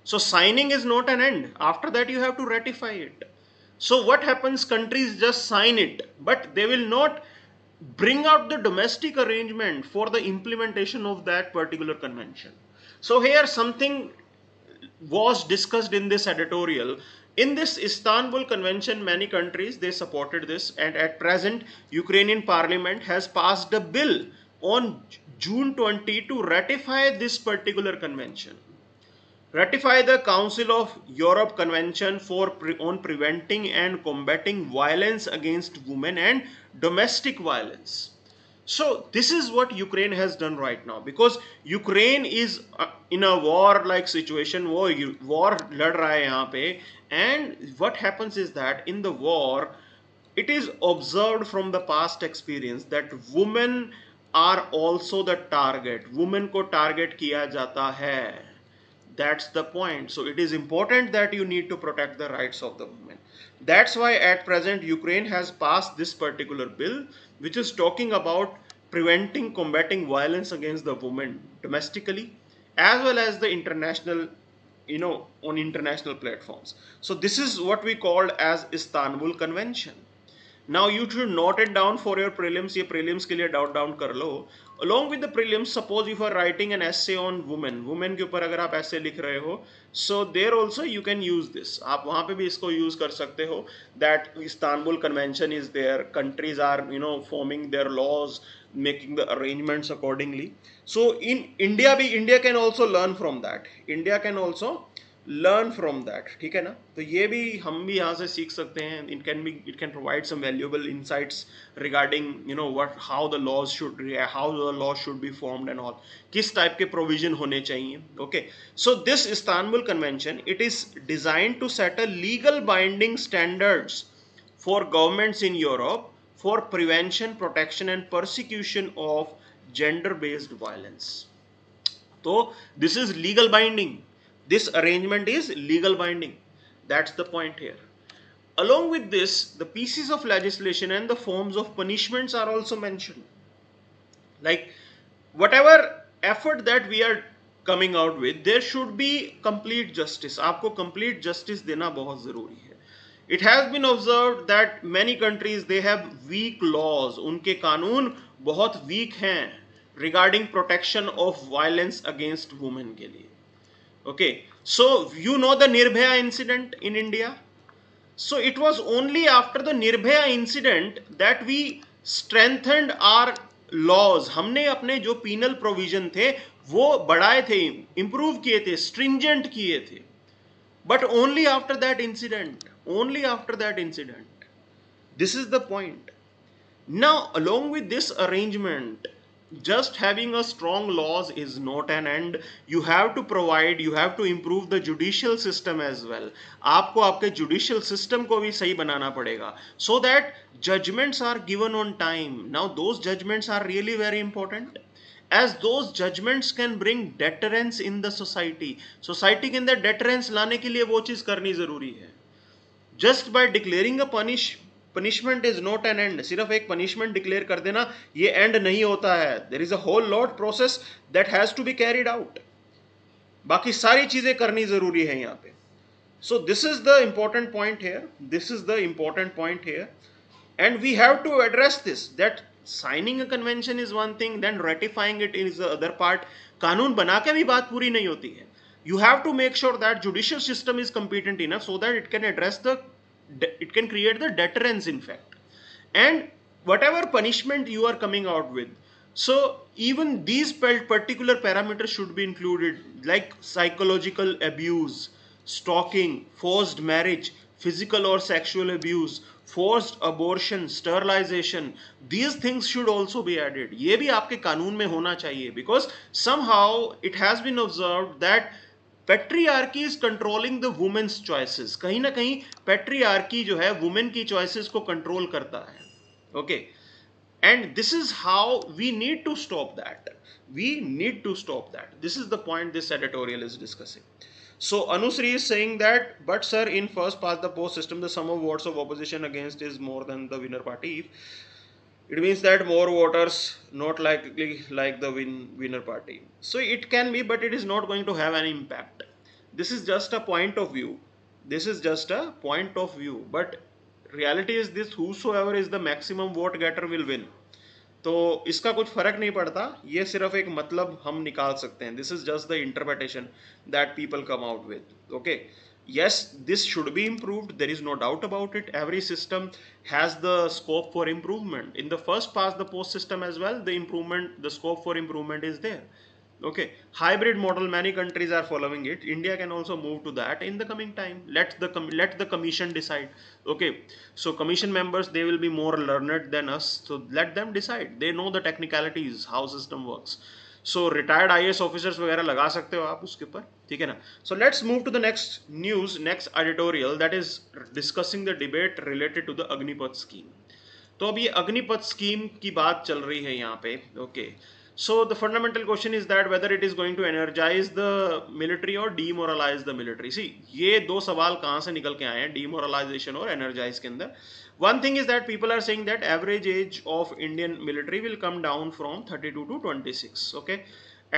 So signing is not an end. After that you have to ratify it. So what happens? Countries just sign it, but they will not bring out the domestic arrangement for the implementation of that particular convention. So here something was discussed in this editorial. In this Istanbul Convention, many countries, they supported this, and at present Ukrainian parliament has passed a bill on June 20 to ratify this particular convention. Ratify the Council of Europe Convention on preventing and combating violence against women and domestic violence. So this is what Ukraine has done right now, because Ukraine is in a war-like situation. War लड़ रहा है यहाँ पे, and what happens is that in the war, it is observed from the past experience that women are also the target. Women को target किया जाता है. That's the point. So it is important that you need to protect the rights of the women. That's why at present Ukraine has passed this particular bill, which is talking about preventing, combating violence against the women domestically, as well as the international, on international platforms. So this is what we called as Istanbul Convention. Now you should note it down for your prelims. ये prelims के लिए down कर लो. Along with the prelims, suppose if you are writing an essay on women के ऊपर अगर आप essay लिख रहे हो, so there also you can use this. आप वहाँ पे भी इसको use कर सकते हो. That Istanbul Convention is there. Countries are forming their laws, making the arrangements accordingly. So in India India can also learn from that. India can also learn from that. ठीक है ना. तो ये भी हम भी यहाँ से सीख सकते हैं. It can provide some valuable insights regarding how the laws should be formed and all. किस type के provision होने चाहिए. Okay. So this Istanbul Convention, it is designed to set a legal binding standards for governments in Europe for prevention, protection and persecution of gender-based violence. So this is legal binding. This arrangement is legal binding. That's the point here. Along with this, the pieces of legislation and the forms of punishments are also mentioned. Like whatever effort that we are coming out with, there should be complete justice. आपको complete justice देना बहुत ज़रूरी है. It has been observed that many countries, they have weak laws. उनके कानून बहुत weak हैं regarding protection of violence against women के लिए. Okay, so you know the Nirbhaya incident in India. So it was only after the Nirbhaya incident that we strengthened our laws. हमने अपने जो penal provision थे वो बढ़ाए थे, improve किए थे, stringent किए थे. But only after that incident. Only after that incident. This is the point. Now, along with this arrangement, just having a strong laws is not an end. You have to provide, you have to improve the judicial system as well. आपको आपके judicial system को भी सही बनाना पड़ेगा, so that judgments are given on time. Now those judgments are really very important, as those judgments can bring deterrence in the society. Society के अंदर deterrence लाने के लिए वो चीज करनी जरूरी है. Just by declaring a punishment is not an and. सिर्फ एक पनिशमेंट डिक्लेयर कर देना ये एंड नहीं होता है. There is a whole lot process that has to be carried out. बाकी सारी चीजें करनी जरूरी है यहाँ पे. So this is the important point here, this is the important point here, and we have to address this that signing a convention is one thing, then ratifying it is the other part. कानून बना के भी बात पूरी नहीं होती है. You have to make sure that judicial system is competent enough so that it can address it can create the deterrence in fact, and whatever punishment you are coming out with. So even these particular parameters should be included, like psychological abuse, stalking, forced marriage, physical or sexual abuse, forced abortion, sterilization. These things should also be added. ये भी आपके कानून में होना चाहिए, because somehow it has been observed that patriarchy is controlling the women's choices. कहीं ना कहीं पेट्रियार्की जो है वुमेन की चॉइसेस को कंट्रोल करता है. Okay, and this is how we need to stop that. We need to stop that. This is the point this editorial is discussing. So Anusri is saying that, but sir, in first past the post system, the sum of votes of opposition against is more than the winner party. It means that more voters not likely like the winner party. So it can be, but it is not going to have any impact. This is just a point of view. This is just a point of view. But reality is this: whosoever is the maximum vote getter will win. तो इसका कुछ फर्क नहीं पड़ता. ये सिर्फ एक मतलब हम निकाल सकते हैं. This is just the interpretation that people come out with. Okay, yes, this should be improved, there is no doubt about it. Every system has the scope for improvement. In the first past the post system as well, the scope for improvement is there. Okay, hybrid model, many countries are following it. India can also move to that in the coming time. Let the commission decide. Okay, so commission members, they will be more learned than us, so let them decide. They know the technicalities, how system works. So retired IAS officers वगैरह लगा सकते हो आप उसके ऊपर, ठीक है ना. So let's move to the next news, next editorial, that is discussing the debate related to the Agnipath scheme. तो अब ये अग्निपथ स्कीम की बात चल रही है यहाँ पे. Okay, so the fundamental question is that whether it is going to energise the military और डीमोरलाइज द मिलिट्री. सी, ये दो सवाल कहाँ से निकल के आए हैं, डीमोरलाइजेशन और एनर्जाइज के अंदर. One thing is that people are saying that average age of Indian military will come down from 32 to 26. Okay,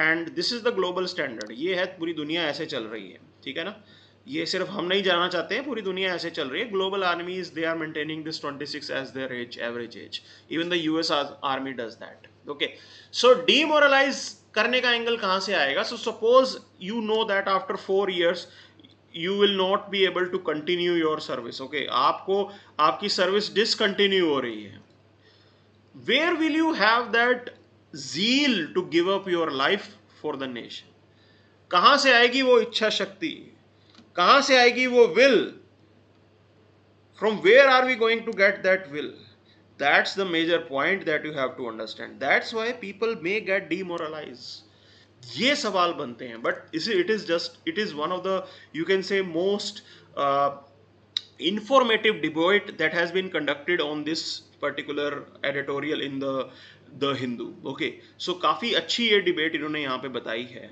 and this is the global standard. ये है, पूरी दुनिया ऐसे चल रही है, ठीक है ना. ये सिर्फ हम नहीं जाना चाहते हैं, पूरी दुनिया ऐसे चल रही है. Global आर्मीज, they are maintaining this 26 as their age, average age. Even the US army does that. Okay, so demoralize करने का एंगल कहाँ से आएगा? So suppose you know that after 4 years you will not be able to continue your service. Okay, आपको आपकी service discontinue हो रही है. Where will you have that zeal to give up your life for the nation? कहाँ से आएगी वो इच्छा शक्ति? कहाँ से आएगी वो will? From where are we going to get that will? That's the major point that you have to understand. That's why people may get demoralized. ये सवाल बनते हैं. But it is one of the, you can से, most informative debate that has been conducted on this particular editorial in the Hindu. Okay, so काफी अच्छी ये debate इन्होंने यहाँ पे बताई है.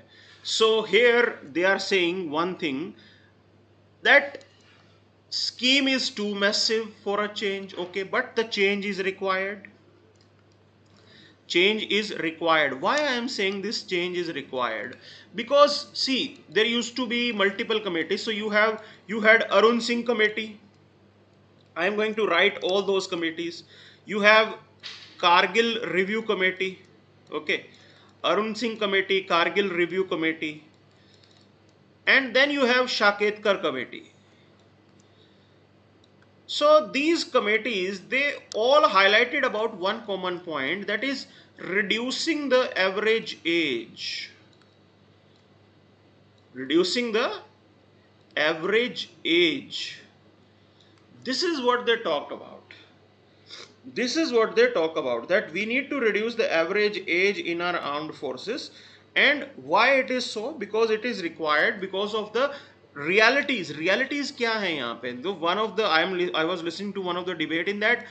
So here they are saying one thing, that scheme is too massive for a change. Okay, but the change is required. Change is required. Why I am saying this change is required? Because see, there used to be multiple committees. So you had Arun Singh committee. I am going to write all those committees. You have Kargil review committee. Okay, Arun Singh committee, Kargil review committee, and then you have Shaketkar committee. So these committees, they all highlighted about one common point, that is reducing the average age. Reducing the average age. This is what they talked about. This is what they talk about, that we need to reduce the average age in our armed forces. And why it is so? Because it is required because of the realities kya hai yahan pe. The one of the I was listening to one of the debate in that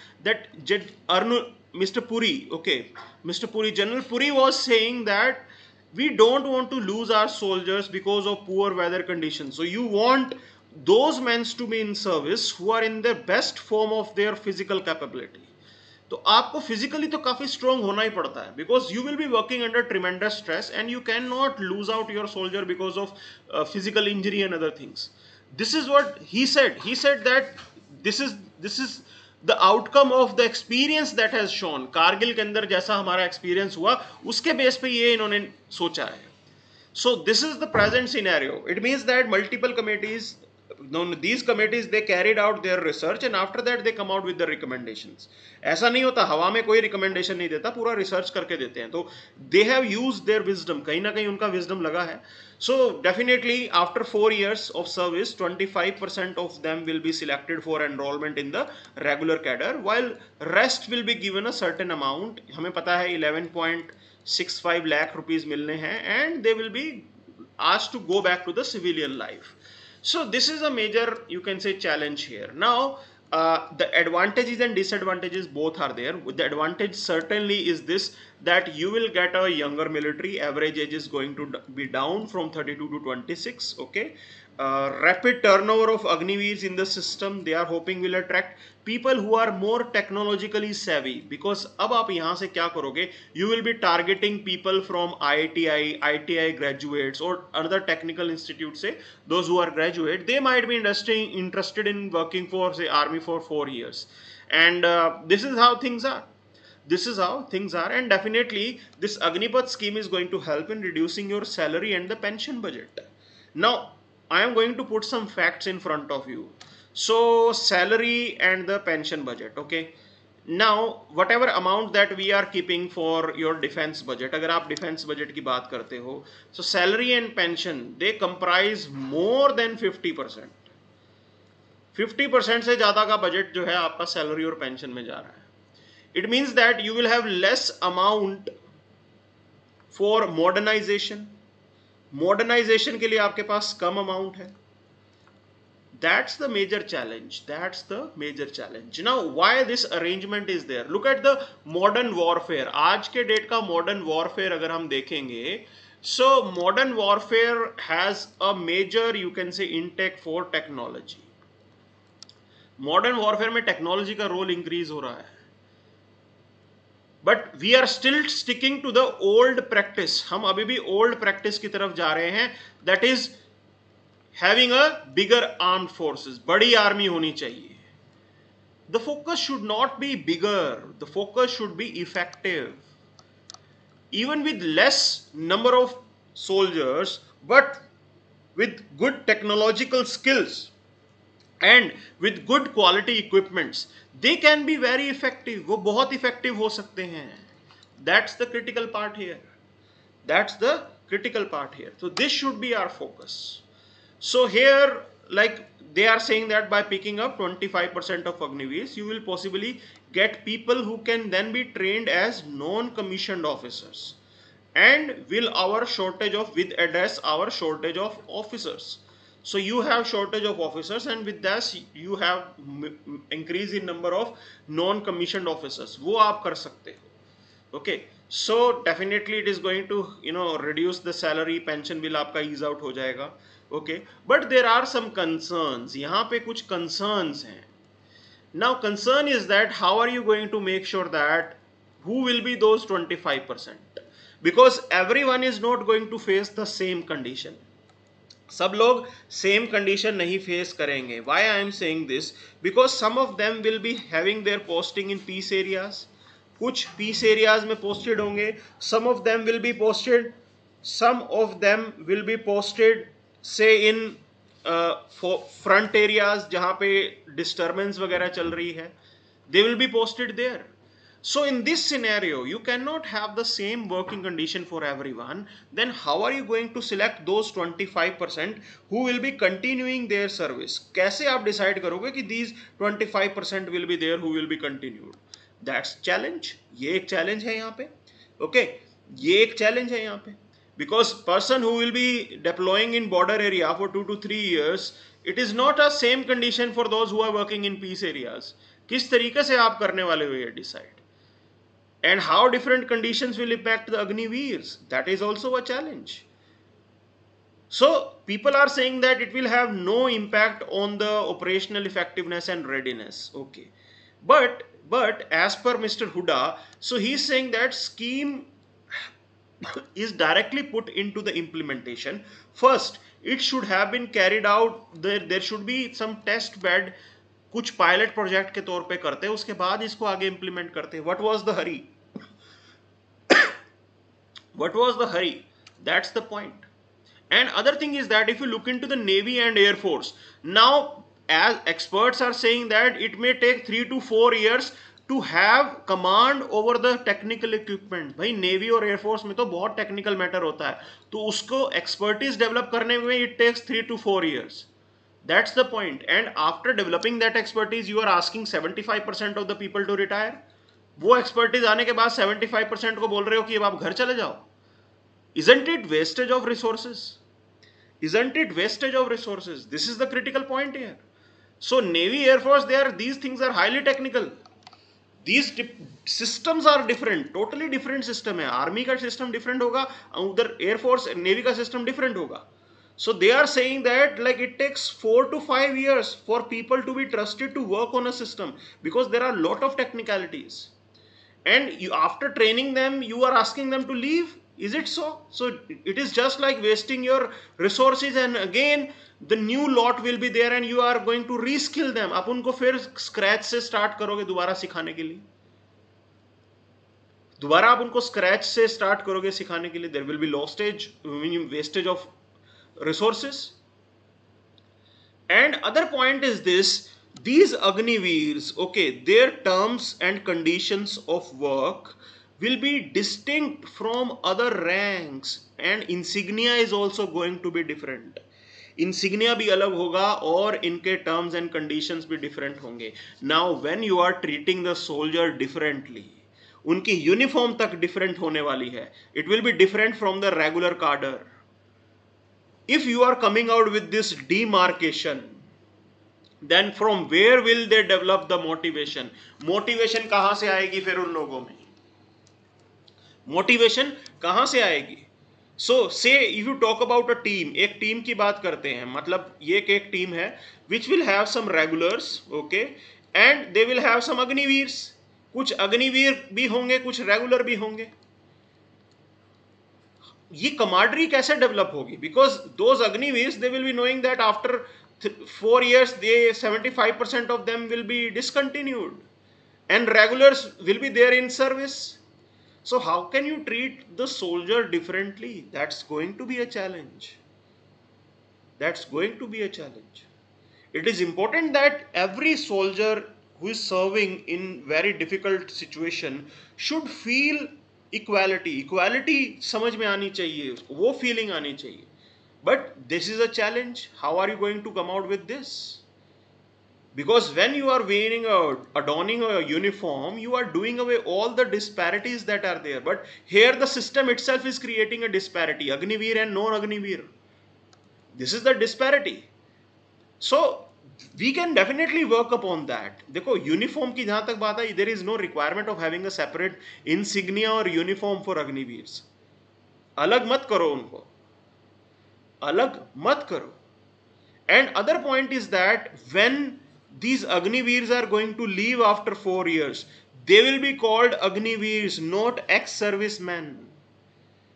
Judge Arnold, Mr. Puri, okay, Mr. Puri, General Puri was saying that we don't want to lose our soldiers because of poor weather conditions. So you want those men to be in service who are in the best form of their physical capability. तो आपको physically तो काफी strong होना ही पड़ता है, because you will be working under tremendous stress and you can not lose out your soldier because of physical injury and other things. This is what he said. He said that this is the outcome of the experience that has shown. Kargil के अंदर जैसा हमारा experience हुआ उसके base पे ये इन्होंने सोचा है. So this is the present scenario. It means that multiple committees, these committees, they carried out their research and after that they come out with the recommendations. ऐसा नहीं होता हवा में कोई recommendation नहीं देता, पूरा research करके देते हैं. तो they have used their wisdom, कहीं ना कहीं उनका wisdom लगा है. So definitely after 4 years of service, 25% of them will be selected for enrollment in the regular cadre, while rest will be given a certain amount. हमें पता है 11.65 lakh rupees मिलने हैं and they will be asked to go back to the civilian life. So this is a major, you can say, challenge here. Now the advantages and disadvantages both are there. The advantage certainly is this, that you will get a younger military. Average age is going to be down from 32 to 26. Okay, rapid turnover of Agniveers in the system, they are hoping will attract people who are more technologically savvy. Because अब आप यहाँ से क्या करोगे, you will be targeting people from ITI graduates or other technical institutes. Say those who are graduate, they might be interested in working for, say, army for 4 years, and this is how things are. This is how things are, and definitely this Agnipath scheme is going to help in reducing your salary and the pension budget. Now I am going to put some facts in front of you. So salary and the pension budget, okay. Now whatever amount that we are keeping for your defense budget, अगर आप defense budget की बात करते हो, so salary and pension, they comprise more than 50%. 50% से ज़्यादा का budget जो है आपका salary और pension में जा रहा है. It means that you will have less amount for modernization. Modernization के लिए आपके पास कम amount है. That's the major challenge. That's the major challenge. Now, why this arrangement is there? Look at the modern warfare. आज के date का modern warfare अगर हम देखेंगे, so modern warfare has a major, you can say, intake for technology. Modern warfare में technology का role increase हो रहा है. But we are still sticking to the old practice. हम अभी भी old practice की तरफ जा रहे हैं. That is having a bigger armed forces. बड़ी army होनी चाहिए. The focus should not be bigger. The focus should be effective. Even with less number of soldiers, but with good technological skills and with good quality equipments, they can be very effective. वो बहुत effective हो सकते हैं. That's the critical part here. That's the critical part here. So this should be our focus. So here, like they are saying that by picking up 25% of Agniveers, you will possibly get people who can then be trained as non-commissioned officers, and will address our shortage of officers. So you have shortage of officers, and with that you have increase in number of non-commissioned officers. वो आप कर सकते हो. Okay, so definitely it is going to, reduce the salary, pension bill आपका ease out हो जाएगा. Okay, but there are some concerns. यहाँ पे कुछ concerns हैं. Now concern is that how are you going to make sure that who will be those 25%? Because everyone is not going to face the same condition. सब लोग same condition नहीं face करेंगे. Why I am saying this? Because some of them will be having their posting in peace areas. कुछ peace areas में posted होंगे. Some of them will be posted say in front areas जहाँ पे disturbance वगैरह चल रही है. They will be posted there. So in this scenario, you cannot have the same working condition for everyone. Then how are you going to select those 25% who will be continuing their service? कैसे आप decide करोगे कि these 25% will be there who will be continued? That's challenge, ये एक challenge है यहाँ पे. Okay, ये एक चैलेंज है यहाँ पे, because person who will be deploying in border area for 2 to 3 years, it is not a same condition for those who are working in peace areas. किस तरीके से आप करने वाले हो ये decide, and how different conditions will impact the agniveers, that is also a challenge. So people are saying that it will have no impact on the operational effectiveness and readiness. Okay, but as per Mr. Huda, so he's saying that scheme is directly put into the implementation. First, it should have been carried out, there should be some test bed, कुछ pilot project के तौर पे करते हैं, उसके बाद इसको आगे इंप्लीमेंट करते हैं. What was the Hari, what was the hurry, that's the point. And other thing is that if you look into the Navy and Air Force, now as experts are saying that it may take 3 to 4 years to have command over the technical equipment. भाई navy और air force में तो बहुत technical matter होता है, तो उसको expertise develop करने में it takes 3 to 4 years. That's the point. And after developing that expertise, you are asking 75% of the people to retire. वो एक्सपर्टीज आने के बाद 75% को बोल रहे हो कि अब आप घर चले जाओ. Isn't it wastage of resources? Isn't it wastage of resources? This is the critical point here. So Navy, Air Force, these things are highly technical. These systems are different, totally different system है. Army का system different होगा, उधर Air Force, Navy का system different होगा. So they are saying that like it takes 4 to 5 years for people to be trusted to work on a system, because there are a lot of technicalities. And you, after training them, you are asking them to leave. Is it so? So it is just like wasting your resources, and again the new lot will be there and you are going to reskill them. आप उनको फिर scratch से start करोगे दोबारा सिखाने के लिए, दोबारा आप उनको स्क्रैच से स्टार्ट करोगे सिखाने के लिए. There will be wastage of resources. And other point is this, these Agniveers, okay, their terms and conditions of work will be distinct from other ranks, and insignia is also going to be different. Insignia भी अलग होगा और इनके terms and conditions भी different होंगे. Now when you are treating the soldier differently, उनकी uniform तक different होने वाली है. It will be different from the regular cadre. If you are coming out with this demarcation, then from where will they develop the motivation? Motivation कहाँ से आएगी फिर उन लोगों में? मोटिवेशन कहां से आएगी? So say if you talk about a team, एक टीम की बात करते हैं, मतलब ये एक टीम है which will have some regulars, okay, and they will have some Agniveers. कुछ अग्निवीर भी होंगे, कुछ रेगुलर भी होंगे. ये कमांडरी कैसे डेवलप होगी? Because those Agniveers they will be knowing that after 4 years they 75% of them will be discontinued and regulars will be there in service. So how can you treat the soldier differently? That's going to be a challenge. That's going to be a challenge. It is important that every soldier who is serving in very difficult situation should feel equality. Equality समझ में आनी चाहिए, वो feeling आनी चाहिए. But this is a challenge. How are you going to come out with this? Because when you are wearing adorning a uniform, you are doing away all the disparities that are there. But here the system itself is creating a disparity, Agniveer and non-Agniveer. This is the disparity. So we can definitely work upon that. देखो uniform की जहाँ तक बात है, there is no requirement of having a separate insignia or uniform for Agniveers. अलग मत करो उनको, अलग मत करो. And other point is that when these Agniveers are going to leave after 4 years, they will be called Agniveers, not ex-servicemen.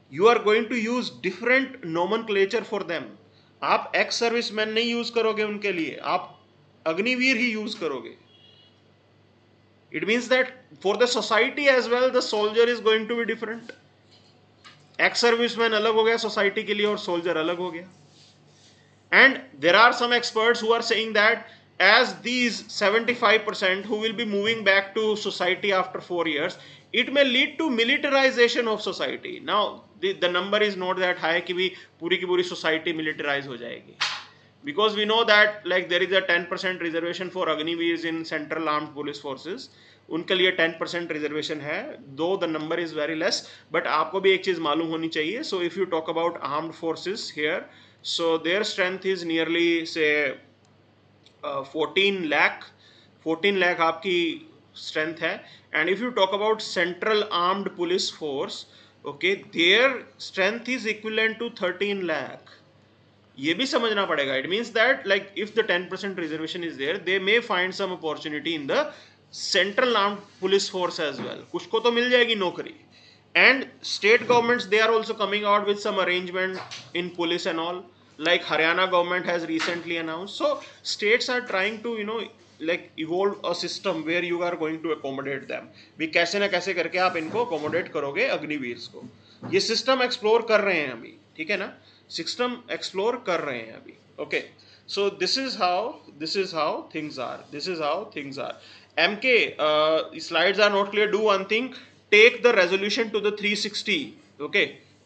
You are going to use different nomenclature for them. आप ex-servicemen नहीं use करोगे उनके लिए, आप Agniveer ही use करोगे. It means that for the society as well, the soldier is going to be different. Ex-serviceman अलग हो गया society के लिए और soldier अलग हो गया. And there are some experts who are saying that as these 75% who will be moving back to society after 4 years, it may lead to militarization of society. Now the number is not that high कि भी पूरी की पूरी society militarize हो जाएगी. because we know that like there is a 10% reservation for Agniveers in Central Armed Police Forces. उनके लिए 10% reservation है, though the number is very less, but आपको भी एक चीज मालूम होनी चाहिए. So if you talk about armed forces here, so their strength is nearly say 14 lakh आपकी स्ट्रेंथ है. And if you talk about central armed police force, okay, their strength is equivalent to 13 lakh. ये भी समझना पड़ेगा. It means that like if the 10% reservation is there, they may find some opportunity in the central armed police force as well. कुछ को तो मिल जाएगी नौकरी. And state governments, they are also coming out with some arrangement in police and all, like Haryana government has recently announced. So states are trying to like evolve a system where you are going to accommodate them. भी कैसे ना कैसे करके आप इनको accommodate करोगे अग्निवीर्स को. ये system explore कर रहे हैं अभी, ठीक है ना, system explore कर रहे हैं अभी. Okay, so this is how things are. MK, slides are not clear. Do one thing, take the resolution to the 360. Okay,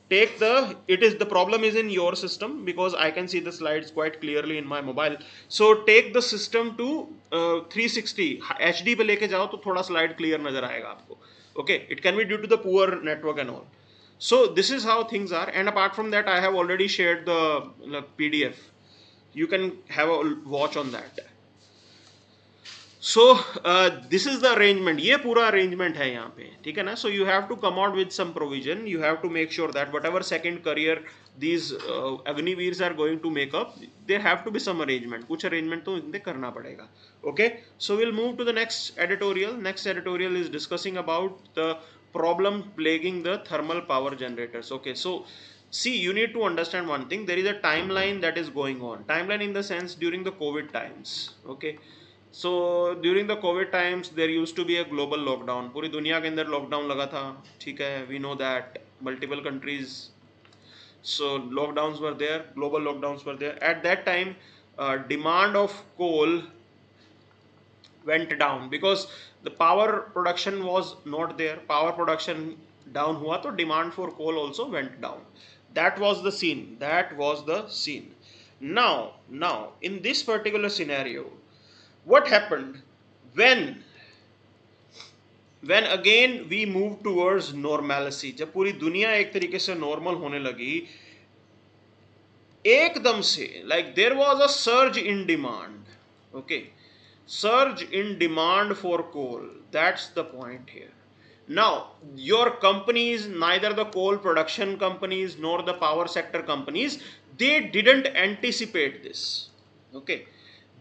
the problem is in your system because I can see the slides quite clearly in my mobile. So take the system to 360. HD पे लेके जाओ तो थोड़ा slide clear नजर आएगा आपको. Okay, it can be due to the poor network and all. So this is how things are. And apart from that, I have already shared the PDF. You can have a watch on that. So this is the arrangement. ये पूरा arrangement है यहाँ पे, ठीक है ना. So you have to come out with some provision. You have to make sure that whatever second career these Agniveers are going to make up, there have to be some arrangement. कुछ arrangement तो इनसे करना पड़ेगा. Okay. So we'll move to the next editorial. Next editorial is discussing about the problem plaguing the thermal power generators. Okay. So see, you need to understand one thing. There is a timeline that is going on. Timeline in the sense during the COVID times. Okay. So during the COVID times there used to be a global lockdown. पूरी दुनिया के अंदर lockdown लगा था, ठीक है. We know that multiple countries, so lockdowns were there, global lockdowns were there. At that time, demand of coal went down because the power production was not there. Power production down हुआ तो demand for coal also went down. That was the scene. Now in this particular scenario, what happened when again we moved towards normalcy? जब पूरी दुनिया एक तरीके से normal होने लगी, एकदम से like there was a surge in demand. Okay, surge in demand for coal. That's the point here. Now your companies, neither the coal production companies nor the power sector companies, they didn't anticipate this. Okay,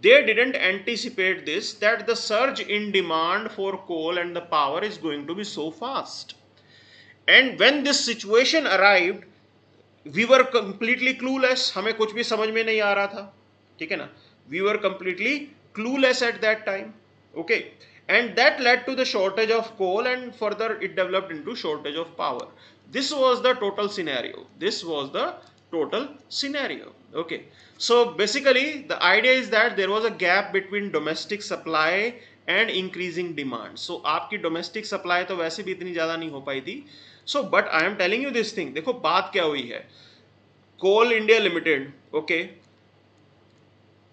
they didn't anticipate this, that the surge in demand for coal and the power is going to be so fast. And when this situation arrived, we were completely clueless. हमें कुछ भी समझ में नहीं आ रहा था, ठीक है ना. We were completely clueless at that time. Okay, and that led to the shortage of coal and further it developed into shortage of power. This was the total scenario. Okay, so basically the idea is that there was a gap between domestic supply and increasing demand. So आपकी domestic supply तो वैसे भी इतनी ज़्यादा नहीं हो पाई थी. So but I am telling you this thing. देखो बात क्या हुई है. Coal India Limited, okay,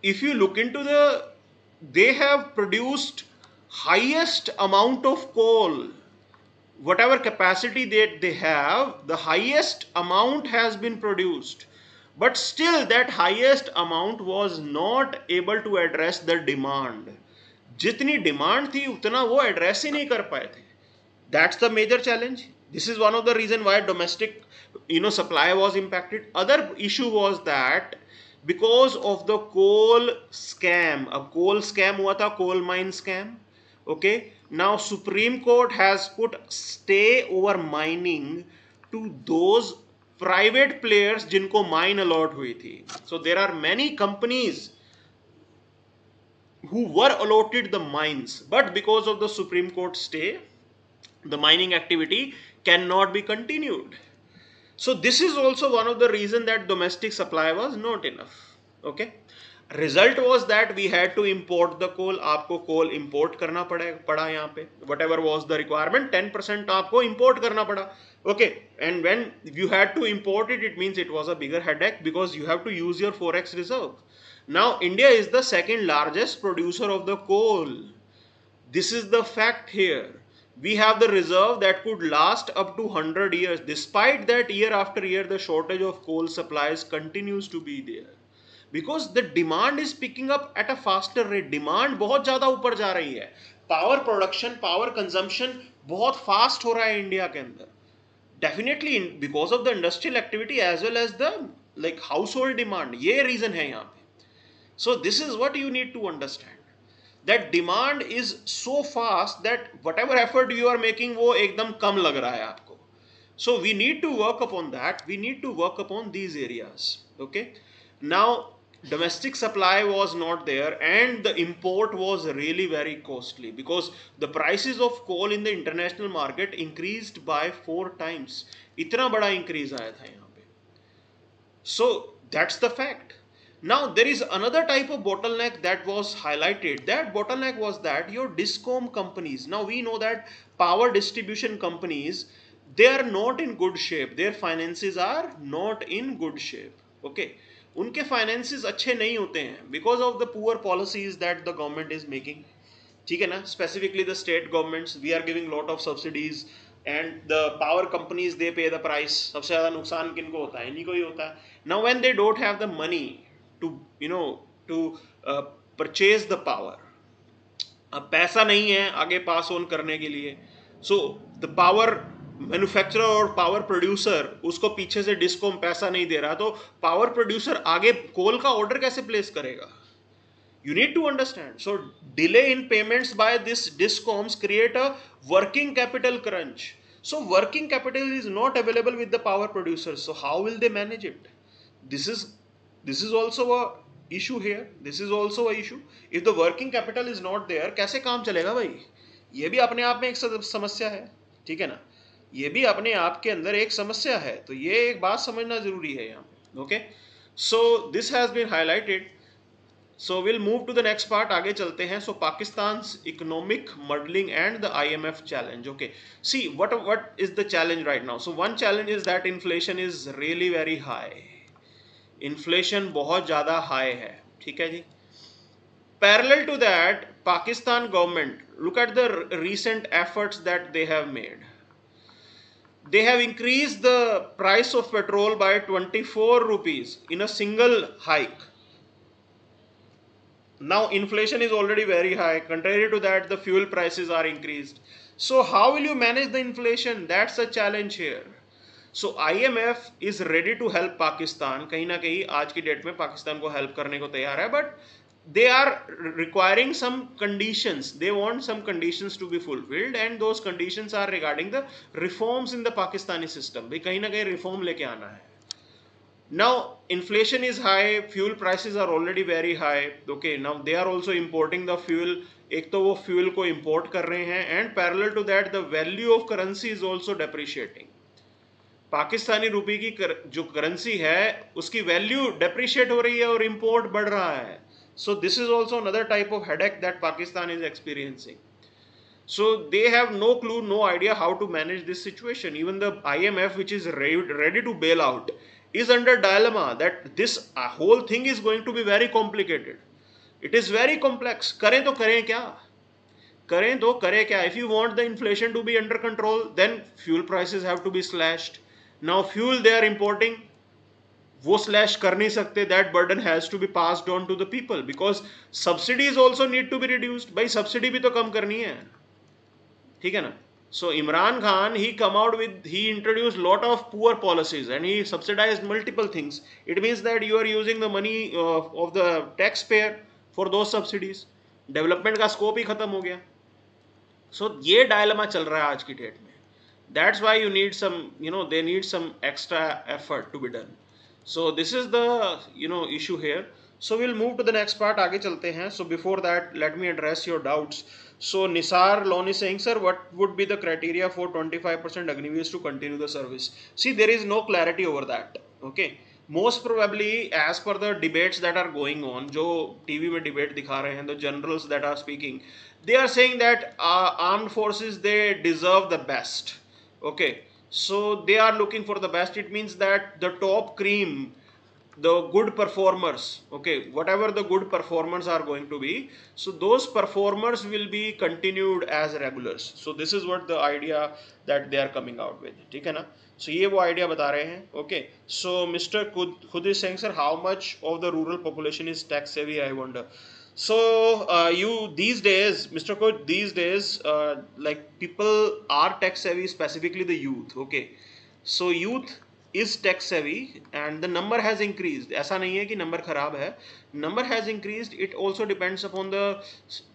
if you look into they have produced highest amount of coal. Whatever capacity they have, the highest amount has been produced. But still that highest amount was not able to address the demand. जितनी demand थी उतना वो address ही नहीं कर पाए थे. That's the major challenge. This is one of the reason why domestic supply was impacted. Other issue was that because of the coal scam, a coal scam हुआ था, coal mine scam. Okay, now Supreme Court has put stay over mining to those private players जिनको mine allot हुई थी. So there are many companies who were allotted the mines, but because of the Supreme Court stay, the mining activity cannot be continued. So this is also one of the reasons that domestic supply was not enough. Okay, result was that we had to import the coal. आपको coal import करना पड़ा यहाँ पे. Whatever was the requirement, 10% आपको import करना पड़ा. Okay, and when you had to import it, it means it was a bigger headache because you have to use your forex reserve. Now, India is the second largest producer of the coal. This is the fact here. We have the reserve that could last up to 100 years. Despite that, year after year, the shortage of coal supplies continues to be there. Because the demand is picking up at a faster rate. Demand बहुत ज़्यादा ऊपर जा रही है. Power production, power consumption बहुत fast हो रहा है इंडिया के अंदर. Definitely because of the industrial activity as well as the like household demand. ये reason है यहाँ पे. So this is what you need to understand. That demand is so fast that whatever effort you are making वो एकदम कम लग रहा है आपको. So we need to work upon that. We need to work upon these areas. Okay. Now domestic supply was not there and the import was really very costly because the prices of coal in the international market increased by 4 times. इतना बड़ा increase आया था यहाँ पे. So that's the fact. Now there is another type of bottleneck that was highlighted. That bottleneck was that your discom companies. Now we know that power distribution companies, they are not in good shape. Their finances are not in good shape. Okay. उनके finances अच्छे नहीं होते हैं because of the poor policies that the government is making. ठीक है ना, specifically the state governments, we are giving lot of subsidies and the power companies they pay the price. सबसे ज़्यादा नुकसान किनको होता है? इन्हीं को ही होता है. Now when they don't have the money to to purchase the power, अब पैसा नहीं है आगे पास ऑन करने के लिए, so the power मैन्युफैक्चरर और पावर प्रोड्यूसर उसको पीछे से डिस्कॉम पैसा नहीं दे रहा, तो पावर प्रोड्यूसर आगे कोल का ऑर्डर कैसे प्लेस करेगा? You need to understand. So delay in payments by this discoms create a working capital crunch. So working capital is not available with the power producers. So how will they manage it? This is also a issue here. This is also a issue. If the working capital is not there, कैसे काम चलेगा भाई? ये भी अपने आप में एक समस्या है, ठीक है ना? ये भी अपने आप के अंदर एक समस्या है, तो ये एक बात समझना जरूरी है यहाँ पे. Okay? So this has been highlighted. So we'll move to the next part. आगे चलते हैं. So Pakistan's economic muddling and the IMF challenge. Okay. See what is the challenge right now? So one challenge is that inflation is really very high. Inflation बहुत ज़्यादा high है. ठीक है जी. Parallel to that, Pakistan government, look at the recent efforts that they have made. They have increased the price of petrol by 24 rupees in a single hike. Now inflation is already very high. Contrary to that, the fuel prices are increased. So how will you manage the inflation? That's a challenge here. So IMF is ready to help Pakistan. कहीं ना कहीं आज की date में पाकिस्तान को help करने को तैयार है, but they are requiring some conditions. They want some conditions to be fulfilled, and those conditions are regarding the reforms in the Pakistani system. भाई कहीं ना कहीं reform लेके आना है. Now inflation is high, fuel prices are already very high. Okay, now they are also importing the fuel. एक तो वो fuel को import कर रहे हैं, and parallel to that the value of currency is also depreciating. Pakistani रुपये की जो करेंसी है उसकी वैल्यू डेप्रिशिएट हो रही है और इंपोर्ट बढ़ रहा है. So this is also another type of headache that Pakistan is experiencing. So they have no clue, no idea how to manage this situation. Even the IMF, which is ready to bail out, is under dilemma that this whole thing is going to be very complicated. It is very complex. करें तो करें क्या? करें तो करें क्या? If you want the inflation to be under control, then fuel prices have to be slashed. Now fuel they are importing, वो slash कर नहीं सकते. That burden has to be passed on to the people because subsidies also need to be reduced. भाई subsidy भी तो कम करनी है, ठीक है ना? So Imran Khan, he introduced lot of poor policies and he subsidized multiple things. It means that you are using the money of the taxpayer for those subsidies. Development का scope ही खत्म हो गया. So ये dilemma चल रहा है आज की डेट में. That's why you need some, they need some extra effort to be done. So this is the, issue here. So we'll move to the next part. आगे चलते हैं. So before that, let me address your doubts. So Nisar Lon is saying, sir, what would be the criteria for 25% agnivees to continue the service? See, there is no clarity over that. Okay. Most probably, as per the debates that are going on, जो TV में debate दिखा रहे हैं, the generals that are speaking, they are saying that armed forces, they deserve the best. Okay. So they are looking for the best. It means that the top cream, the good performers, okay, whatever the good performers are going to be, so those performers will be continued as regulars. So this is what the idea that they are coming out with, ठीक है ना. So ये वो idea बता रहे हैं. Okay, so Mr. Khud is saying, sir, how much of the rural population is tech savvy, I wonder. So you these days, Mr. Khud, these days like people are tech savvy, specifically the youth. Okay, so youth is tech savvy and the number has increased. ऐसा नहीं है कि number खराब है, number has increased. It also depends upon the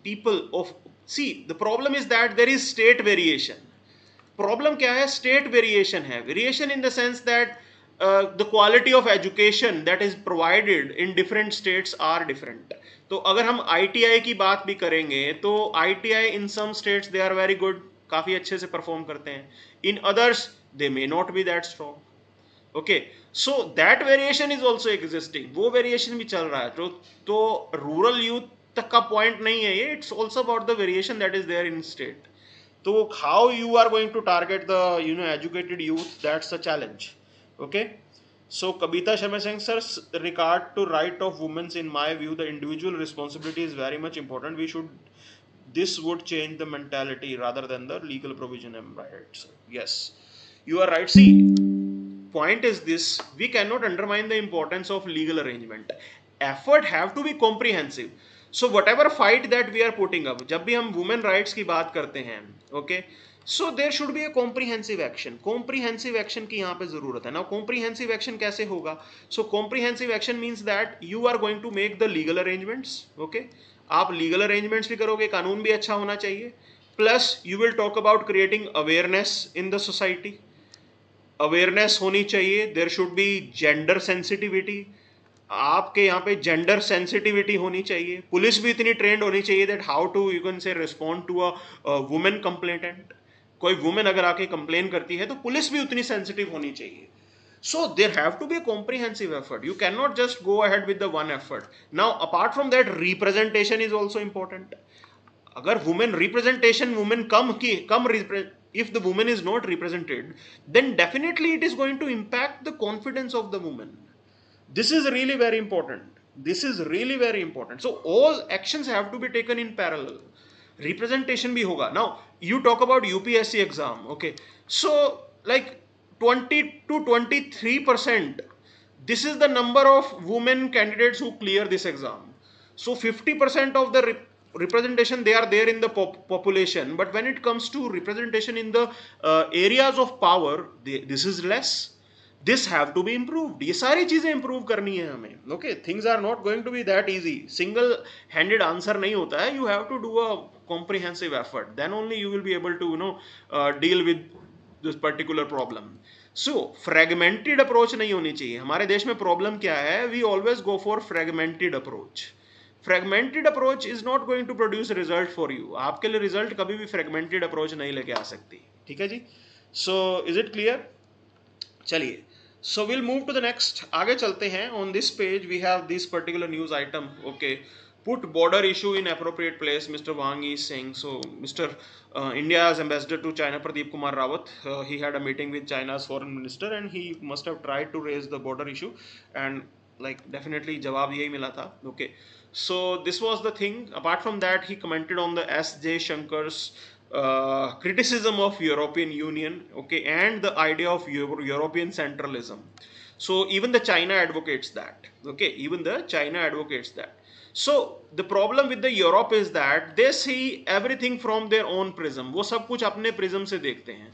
people of, see, the problem is that there is state variation. Problem क्या है, state variation है. Variation in the sense that the quality of education that is provided in different states are different. तो अगर हम ITI की बात भी करेंगे तो ITI in some states they are very good, काफी अच्छे से परफॉर्म करते हैं. In others they may not be that strong. Okay, so that variation is also existing, वो वेरिएशन भी चल रहा है. तो रूरल यूथ तक का पॉइंट नहीं है ये, it's also about the variation that is there in state. So how you are going to target the educated youth, that's the challenge. Okay, so Kabita Sharma saying, sir, regard to right of women, in my view the individual responsibility is very much important. This would change the mentality rather than the legal provision. Am I right, sir? Yes, you are right. See, point is this, we cannot undermine the importance of legal arrangement. Effort have to be comprehensive. So whatever fight that we are putting up, जब भी हम women rights की बात करते हैं, okay, so there should be a comprehensive action. Comprehensive action की यहाँ पे जरूरत है. Now comprehensive action कैसे होगा? So comprehensive action means that you are going to make the legal arrangements. Okay, आप legal arrangements भी करोगे, कानून भी अच्छा होना चाहिए. Plus you will talk about creating awareness in the society. Awareness होनी चाहिए. There should be gender sensitivity. आपके यहाँ पे जेंडर सेंसिटिविटी होनी चाहिए. पुलिस भी इतनी ट्रेंड होनी चाहिए that how to you can say respond to a women complainant. कोई वुमेन अगर आके कंप्लेन करती है तो पुलिस भी उतनी सेंसिटिव होनी चाहिए. So there have to be a comprehensive effort. You can not just go ahead with the one effort. Now apart from that, representation is also important. अगर women representation, women if the woman is not represented, then definitely it is going to impact the confidence of the woman. This is really very important. This is really very important. So all actions have to be taken in parallel. Representation bhi hoga. Now you talk about UPSC exam. Okay, so like 20 to 23%. This is the number of women candidates who clear this exam. So 50% of the representation they are there in the population. But when it comes to representation in the areas of power, this is less. This have to be improved. ये सारी चीजें improve करनी है हमें. Okay, things are not going to be that easy. Single handed answer नहीं होता है. You have to do a comprehensive effort. Then only you will be able to deal with this particular problem. So fragmented approach नहीं होनी चाहिए. हमारे देश में problem क्या है? We always go for fragmented approach. Fragmented approach is not going to produce result for you. आपके लिए result कभी भी fragmented approach नहीं लेके आ सकती. ठीक है जी? So is it clear? चलिए, so we'll move to the next. आगे चलते हैं. On this page we have this particular news item. Okay, put border issue in appropriate place, Mr. Wang is saying. So Mr. India's ambassador to China, Pradeep Kumar Rawat, he had a meeting with China's foreign minister and he must have tried to raise the border issue and like definitely जवाब यही मिला था. Okay, so this was the thing. Apart from that, he commented on the S. J. Shankar's criticism of European Union, okay, and the idea of European centralism. So even the China advocates that. Okay, even the China advocates that. So the problem with the Europe is that they see everything from their own prism. वो सब कुछ अपने prism से देखते हैं.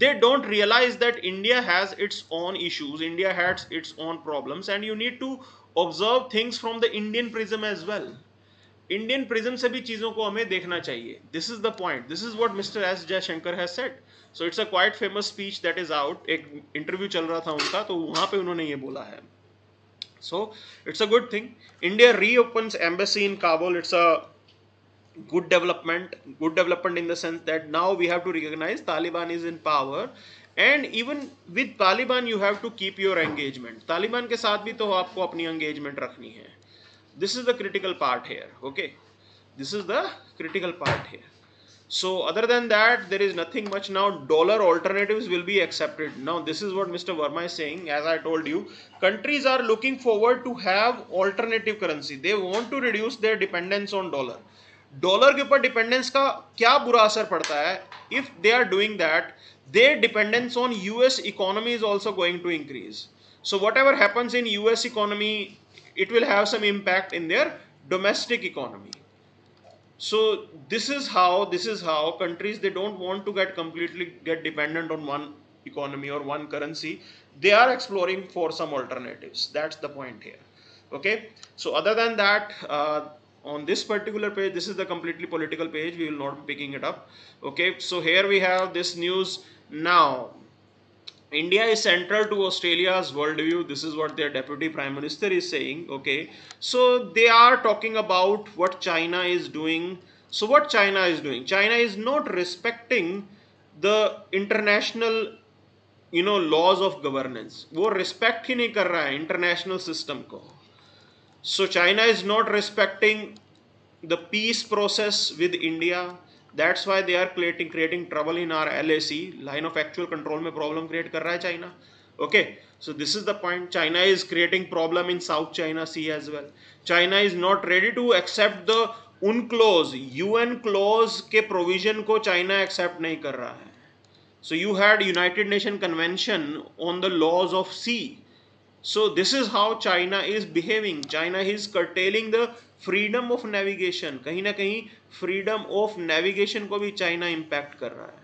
They don't realize that India has its own issues. India has its own problems, and you need to observe things from the Indian prism as well. Indian prism से भी चीजों को हमें देखना चाहिए. This is the point. This is what mister S Jaishankar has said. So it's a quite famous speech that is out. एक interview चल रहा था उनका, तो वहां पे उन्होंने ये बोला है. So it's a good thing. India reopens embassy in Kabul. It's a good development in the sense that now we have to recognize Taliban is in power, and even with Taliban you have to keep your engagement. Taliban के साथ भी तो आपको अपनी engagement रखनी है. This is the critical part here. Okay, this is the critical part here. So other than that, there is nothing much. Now dollar alternatives will be accepted. Now this is what Mr. Verma is saying. As I told you, countries are looking forward to have alternative currency. They want to reduce their dependence on dollar. Dollar के ऊपर dependence का क्या बुरा असर पड़ता है? If they are doing that, their dependence on US economy is also going to increase. So whatever happens in US economy, it will have some impact in their domestic economy. So this is how countries, they don't want to get completely get dependent on one economy or one currency. They are exploring for some alternatives. That's the point here. Okay. So other than that, on this particular page, this is the completely political page. We will not be picking it up. Okay. So here we have this news now. India is central to Australia's worldview. This is what their deputy prime minister is saying. Okay, so they are talking about what China is doing. So what China is doing? China is not respecting the international, laws of governance. वो respect ही नहीं कर रहा है international system को. So China is not respecting the peace process with India. That's why they are creating trouble in our LAC, line of actual control में problem create कर रहा है China. Okay, so this is the point. China is creating problem in South China Sea as well. China is not ready to accept the UNCLOS, UN clause के provision को China accept नहीं कर रहा है. So you had United Nations Convention on the laws of sea. So this is how China is behaving. China is curtailing the freedom of navigation. कहीं ना कहीं freedom of navigation को भी China impact कर रहा है.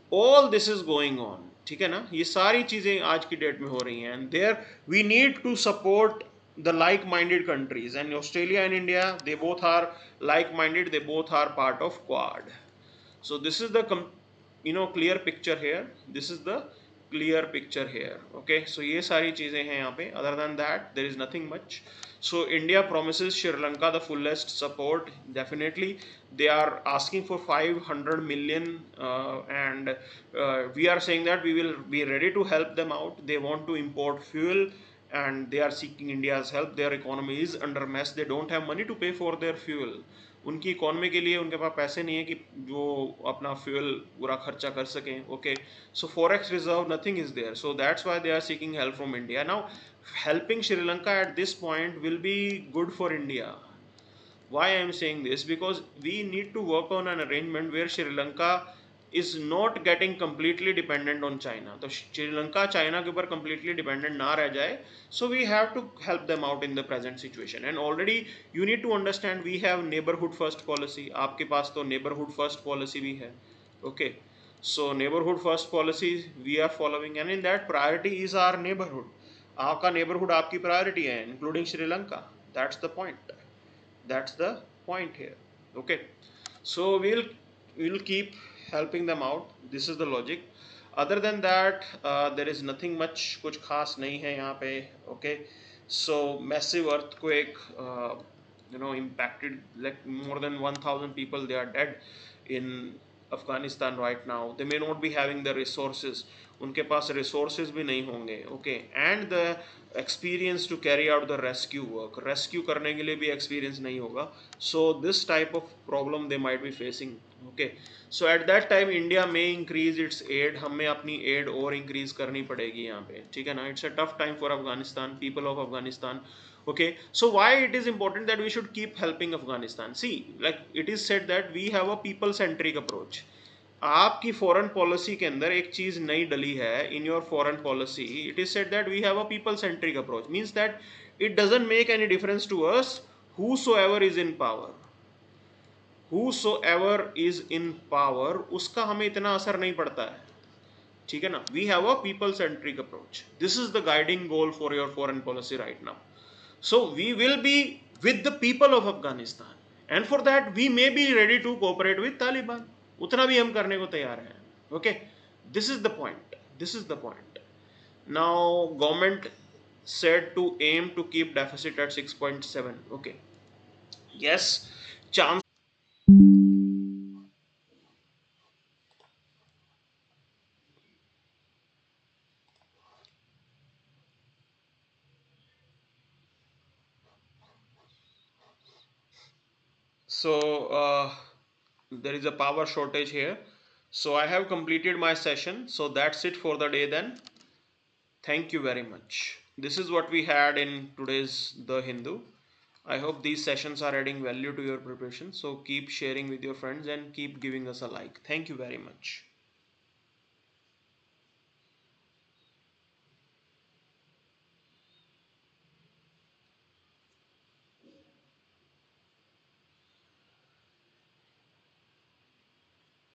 All this is going on. ठीक है ना? ये सारी चीजें आज की डेट में हो रही हैं. And there we need to support the like-minded countries. And Australia and India, they both are like-minded. They both are part of Quad. So this is the clear picture here. This is the clear picture here. Okay, so ये सारी चीजें हैं यहाँ पे. Other than that, there is nothing much. So India promises Sri Lanka the fullest support. Definitely, they are asking for 500 million, and we are saying that we will be ready to help them out. They want to import fuel, and they are seeking India's help. Their economy is under mess. They don't have money to pay for their fuel. उनकी economy के लिए उनके पास पैसे नहीं है कि जो अपना फ्यूल पूरा खर्चा कर सकें. Okay, so forex reserve nothing is there. So that's why they are seeking help from India. Now helping Sri Lanka at this point will be good for India. Why I am saying this? Because we need to work on an arrangement where Sri Lanka is not getting completely dependent on China. तो Sri Lanka China के ऊपर completely dependent ना रह जाए. So we have to help them out in the present situation. And already you need to understand we have neighborhood first policy. आपके पास तो neighborhood first policy भी है. Okay. So neighborhood first policy we are following, and in that priority is our neighborhood. आपका neighborhood आपकी priority है, including Sri Lanka. That's the point. That's the point here. Okay. So we'll keep helping them out. This is the logic. Other than that, there is nothing much. कुछ खास नहीं है यहाँ पे. Okay. So massive earthquake, impacted like more than 1,000 people. They are dead in Afghanistan right now. They may not be having the resources. उनके पास resources भी नहीं होंगे. Okay. And the experience to carry out the rescue work. Rescue करने के लिए भी experience नहीं होगा. So this type of problem they might be facing. Okay. So at that time India may increase its aid. हमें अपनी aid और increase करनी पड़ेगी यहाँ पे. ठीक है ना? It's a tough time for Afghanistan, people of Afghanistan. Okay, so why it is important that we should keep helping Afghanistan? See, like it is said that we have a people centric approach. आपकी foreign policy के अंदर एक चीज नई डली है. In your foreign policy it is said that we have a people centric approach. Means that it doesn't make any difference to us whosoever is in power. whosoever is in power, उसका हमें इतना असर नहीं पड़ता है. ठीक है ना? We have a people centric approach. This is the guiding goal for your foreign policy right now. So we will be with the people of Afghanistan, and for that we may be ready to cooperate with Taliban. उतना भी हम करने को तैयार हैं. Okay, this is the point. This is the point. Now government said to aim to keep deficit at 6.7. Okay, yes, chance. So there is a power shortage here. So I have completed my session. So that's it for the day then. Thank you very much. This is what we had in today's The Hindu. I hope these sessions are adding value to your preparation. So keep sharing with your friends and keep giving us a like. Thank you very much.